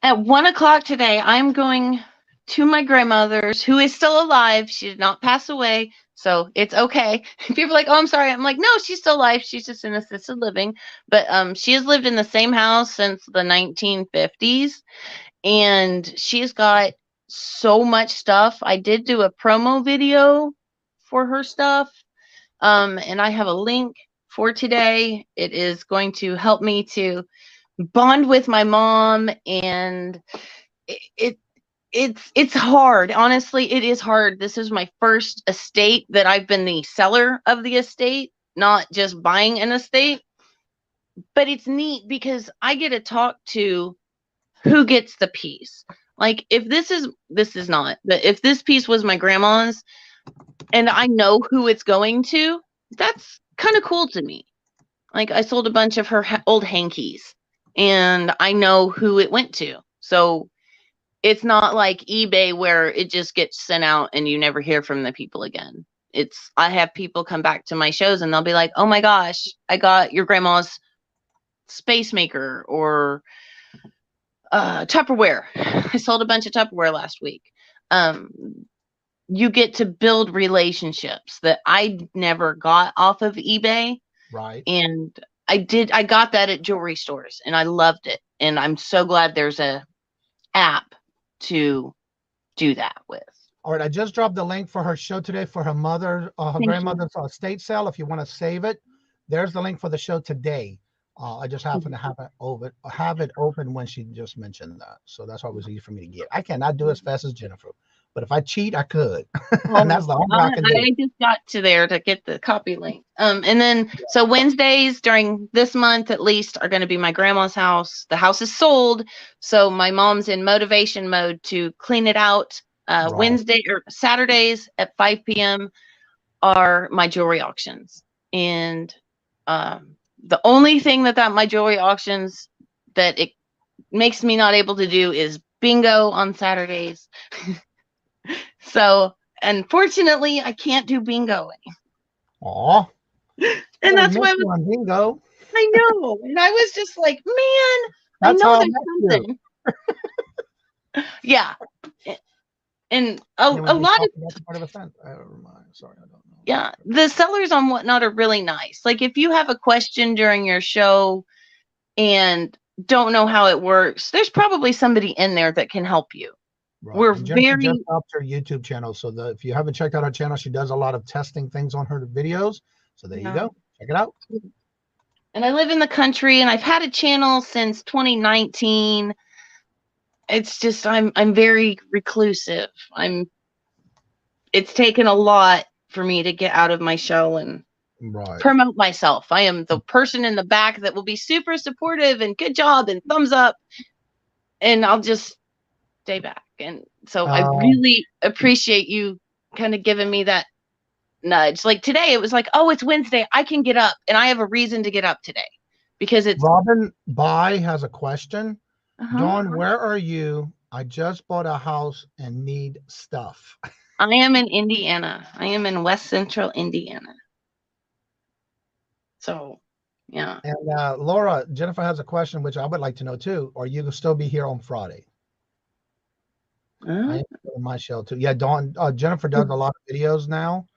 Speaker 6: At 1 o'clock today, I'm going to my grandmother's, who is still alive. She did not pass away, so it's okay. People are like, oh, I'm sorry. I'm like, no, she's still alive. She's just in assisted living. But she has lived in the same house since the 1950s, and she's got so much stuff. I did do a promo video for her stuff, and I have a link for today. It is going to help me to bond with my mom, and it's hard. Honestly, it is hard. This is my first estate that I've been the seller of the estate, not just buying an estate. But it's neat because I get to talk to who gets the piece. Like, if this is not, but if this piece was my grandma's and I know who it's going to, that's kind of cool to me. Like, I sold a bunch of her old hankies and I know who it went to. So it's not like eBay where it just gets sent out and you never hear from the people again. I have people come back to my shows and they'll be like, oh my gosh, I got your grandma's space maker or Tupperware. I sold a bunch of Tupperware last week. You get to build relationships that I never got off of eBay.
Speaker 1: Right.
Speaker 6: And I got that at jewelry stores and I loved it. And I'm so glad there's a app to do that with.
Speaker 1: All right. I just dropped the link for her show today for her mother, her grandmother's estate sale. If you want to save it, there's the link for the show today. I just happen to have it open when she just mentioned that. So that's why it was easy for me to get. I cannot do as fast as Jennifer. But if I cheat, I could. And that's the only way I can do
Speaker 6: I
Speaker 1: it.
Speaker 6: just got to there to get the copy link. And then so Wednesdays during this month at least are going to be my grandma's house. The house is sold, so my mom's in motivation mode to clean it out.
Speaker 1: Right.
Speaker 6: Wednesday or Saturdays at 5 p.m. are my jewelry auctions, and the only thing that my jewelry auctions that it makes me not able to do is bingo on Saturdays. So unfortunately, I can't do bingo.
Speaker 1: Aw.
Speaker 6: And that's why
Speaker 1: on bingo.
Speaker 6: I know. And I was just like, man,
Speaker 1: That's
Speaker 6: I know
Speaker 1: how
Speaker 6: there's something. Yeah. And a lot of
Speaker 1: sorry, I don't know.
Speaker 6: Yeah, the sellers on Whatnot are really nice. Like if you have a question during your show and don't know how it works, there's probably somebody in there that can help you.
Speaker 1: Right.
Speaker 6: We're
Speaker 1: and Jennifer
Speaker 6: very
Speaker 1: just upped her YouTube channel, so if you haven't checked out her channel, she does a lot of testing things on her videos. So there you go, check it out.
Speaker 6: And I live in the country, and I've had a channel since 2019. It's just I'm very reclusive. It's taken a lot for me to get out of my shell and promote myself. I am the person in the back that will be super supportive and good job and thumbs up, and I'll just stay back. And so I really appreciate you kind of giving me that nudge. Like today, it was like, oh, it's Wednesday. I can get up, and I have a reason to get up today because it's.
Speaker 1: Robin Bai has a question. Dawn, where are you? I just bought a house and need stuff.
Speaker 6: I am in Indiana. I am in West Central Indiana. So, yeah.
Speaker 1: And Laura, Jennifer has a question, which I would like to know too. Are you going to still be here on Friday? I am in my shell too. Yeah, Dawn. Jennifer does a lot of videos now,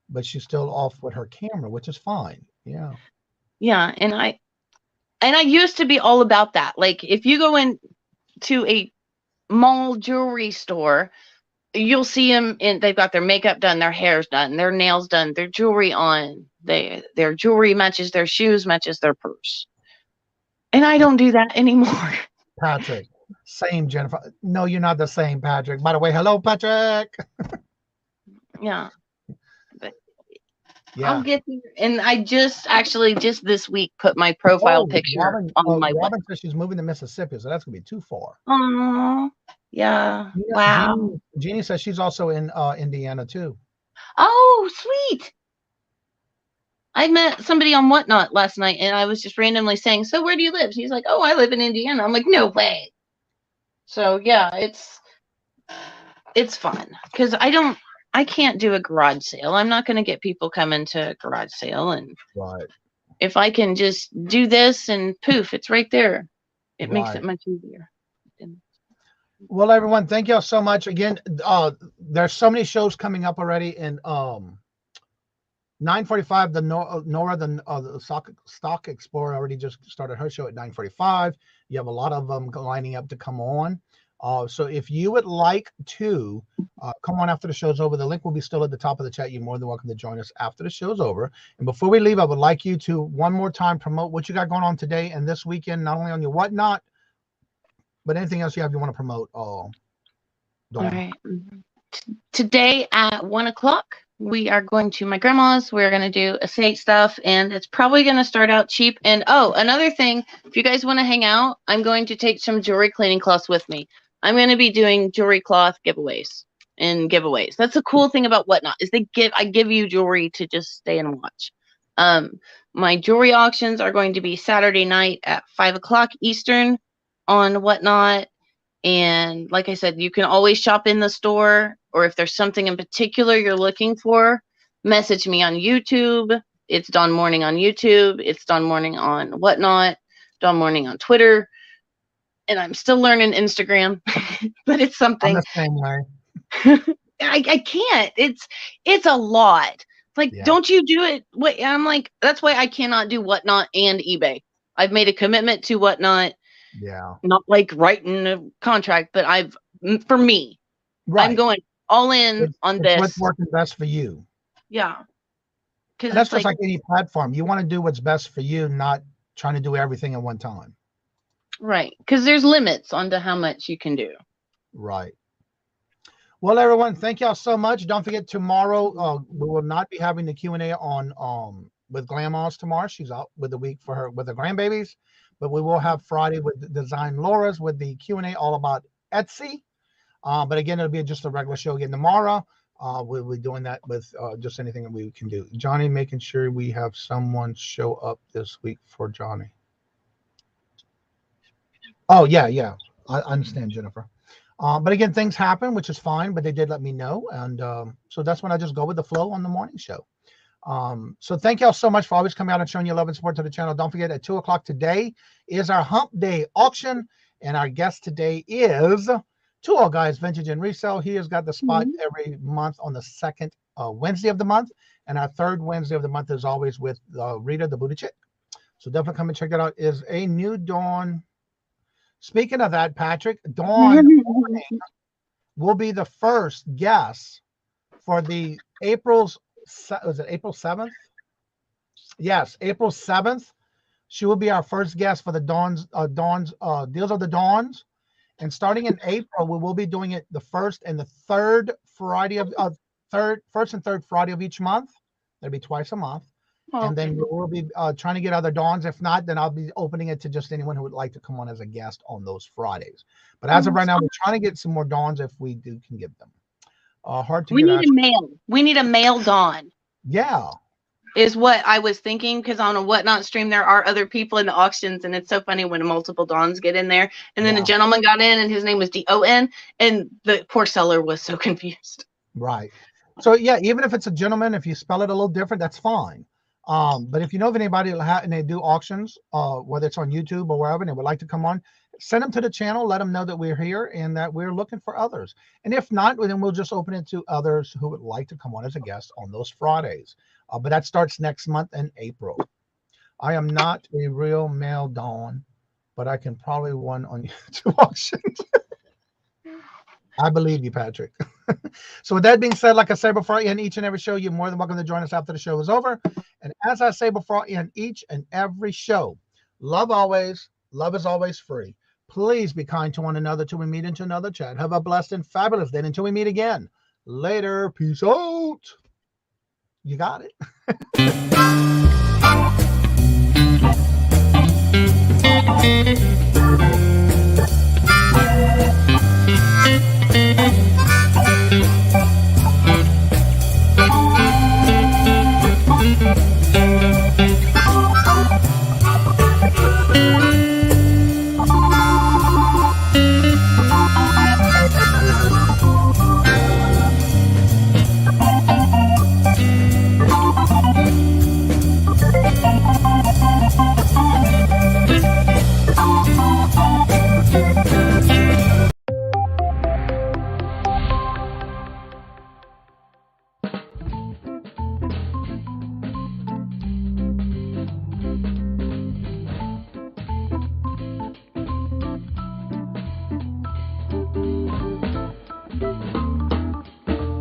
Speaker 1: but she's still off with her camera, which is fine. Yeah.
Speaker 6: Yeah, and I used to be all about that. Like if you go into a mall jewelry store, you'll see them they've got their makeup done, their hair's done, their nails done, their jewelry on. Their jewelry matches their shoes, matches their purse. And I don't do that anymore.
Speaker 1: Patrick. Same, Jennifer. No, you're not the same, Patrick. By the way, hello, Patrick.
Speaker 6: Yeah. But
Speaker 1: yeah.
Speaker 6: I'll get there. And I just this week put my profile picture on my
Speaker 1: Robin says she's moving to Mississippi, so that's gonna be too far.
Speaker 6: Oh, yeah. Wow.
Speaker 1: Jeannie says she's also in Indiana too.
Speaker 6: Oh, sweet. I met somebody on Whatnot last night, and I was just randomly saying, so where do you live? She's like, oh, I live in Indiana. I'm like, no way. So yeah, it's fun because I can't do a garage sale. I'm not going to get people coming to a garage sale. And if I can just do this and poof, it's right there. It makes it much easier.
Speaker 1: Well, everyone, thank y'all so much. Again, there's so many shows coming up already. And 9:45, the Nora, the Stock Explorer already just started her show at 9:45. You have a lot of them lining up to come on. So if you would like to come on after the show's over, the link will be still at the top of the chat. You're more than welcome to join us after the show's over. And before we leave, I would like you to one more time promote what you got going on today and this weekend, not only on your Whatnot, but anything else you want to promote. All
Speaker 6: right. Today at 1 o'clock, we are going to my grandma's. We're going to do estate stuff, and it's probably going to start out cheap. And another thing, if you guys want to hang out, I'm going to take some jewelry cleaning cloths with me. I'm going to be doing jewelry cloth giveaways. That's the cool thing about Whatnot is I give you jewelry to just stay and watch. My jewelry auctions are going to be Saturday night at 5 o'clock Eastern on Whatnot. And like I said, you can always shop in the store, or if there's something in particular you're looking for, message me on YouTube. It's Dawn Morning on YouTube. It's Dawn Morning on Whatnot. Dawn Morning on Twitter. And I'm still learning Instagram, but it's something.
Speaker 1: I'm the same way.
Speaker 6: I can't. It's a lot. Like, don't you do it? Wait, I'm like, that's why I cannot do Whatnot and eBay. I've made a commitment to Whatnot.
Speaker 1: Yeah.
Speaker 6: Not like writing a contract, but for me, I'm going all in on this.
Speaker 1: What's working best for you?
Speaker 6: Yeah.
Speaker 1: Because that's just like any platform. You want to do what's best for you, not trying to do everything at one time.
Speaker 6: Right. Because there's limits onto how much you can do.
Speaker 1: Right. Well, everyone, thank y'all so much. Don't forget tomorrow we will not be having the Q&A on with Grandma's tomorrow. She's out with the week with her grandbabies, but we will have Friday with Design Laura's with the Q&A all about Etsy. But again, it'll be just a regular show again tomorrow. We'll be doing that with just anything that we can do. Johnny, making sure we have someone show up this week for Johnny. Oh, yeah. I understand, Jennifer. But again, things happen, which is fine, but they did let me know. And so that's when I just go with the flow on the morning show. So thank y'all so much for always coming out and showing your love and support to the channel. Don't forget, at 2 o'clock today is our Hump Day auction. And our guest today is Two Guys Vintage and Resell. He has got the spot every month on the second Wednesday of the month. And our third Wednesday of the month is always with Rita, the Booty Chick. So definitely come and check that out. Is a new Dawn. Speaking of that, Patrick, Dawn will be the first guest for the April 7th? Yes, April 7th. She will be our first guest for the Deals of the Dawns. And starting in April, we will be doing it the first and the third Friday of first and third Friday of each month. That'll be twice a month. And then we'll be trying to get other Dawns. If not, then I'll be opening it to just anyone who would like to come on as a guest on those Fridays. But as of right now, we're trying to get some more Dawns if we can get them. Hard to
Speaker 6: We
Speaker 1: get.
Speaker 6: need a male. We need a male Dawn.
Speaker 1: Yeah.
Speaker 6: Is what I was thinking, because on a Whatnot stream, there are other people in the auctions, and it's so funny when multiple Dawns get in there. And then a gentleman got in, and his name was D-O-N, and the poor seller was so confused.
Speaker 1: Right. So, yeah, even if it's a gentleman, if you spell it a little different, that's fine. But if you know of anybody and they do auctions, whether it's on YouTube or wherever, and they would like to come on, send them to the channel, let them know that we're here and that we're looking for others. And if not, then we'll just open it to others who would like to come on as a guest on those Fridays. But that starts next month in April. I am not a real male Dawn, but I can probably win on YouTube auctions. I believe you, Patrick. So with that being said, like I said before I end each and every show, you're more than welcome to join us after the show is over. And as I say before I end each and every show, love always, love is always free. Please be kind to one another till we meet into another chat. Have a blessed and fabulous day until we meet again. Later. Peace out. You got it.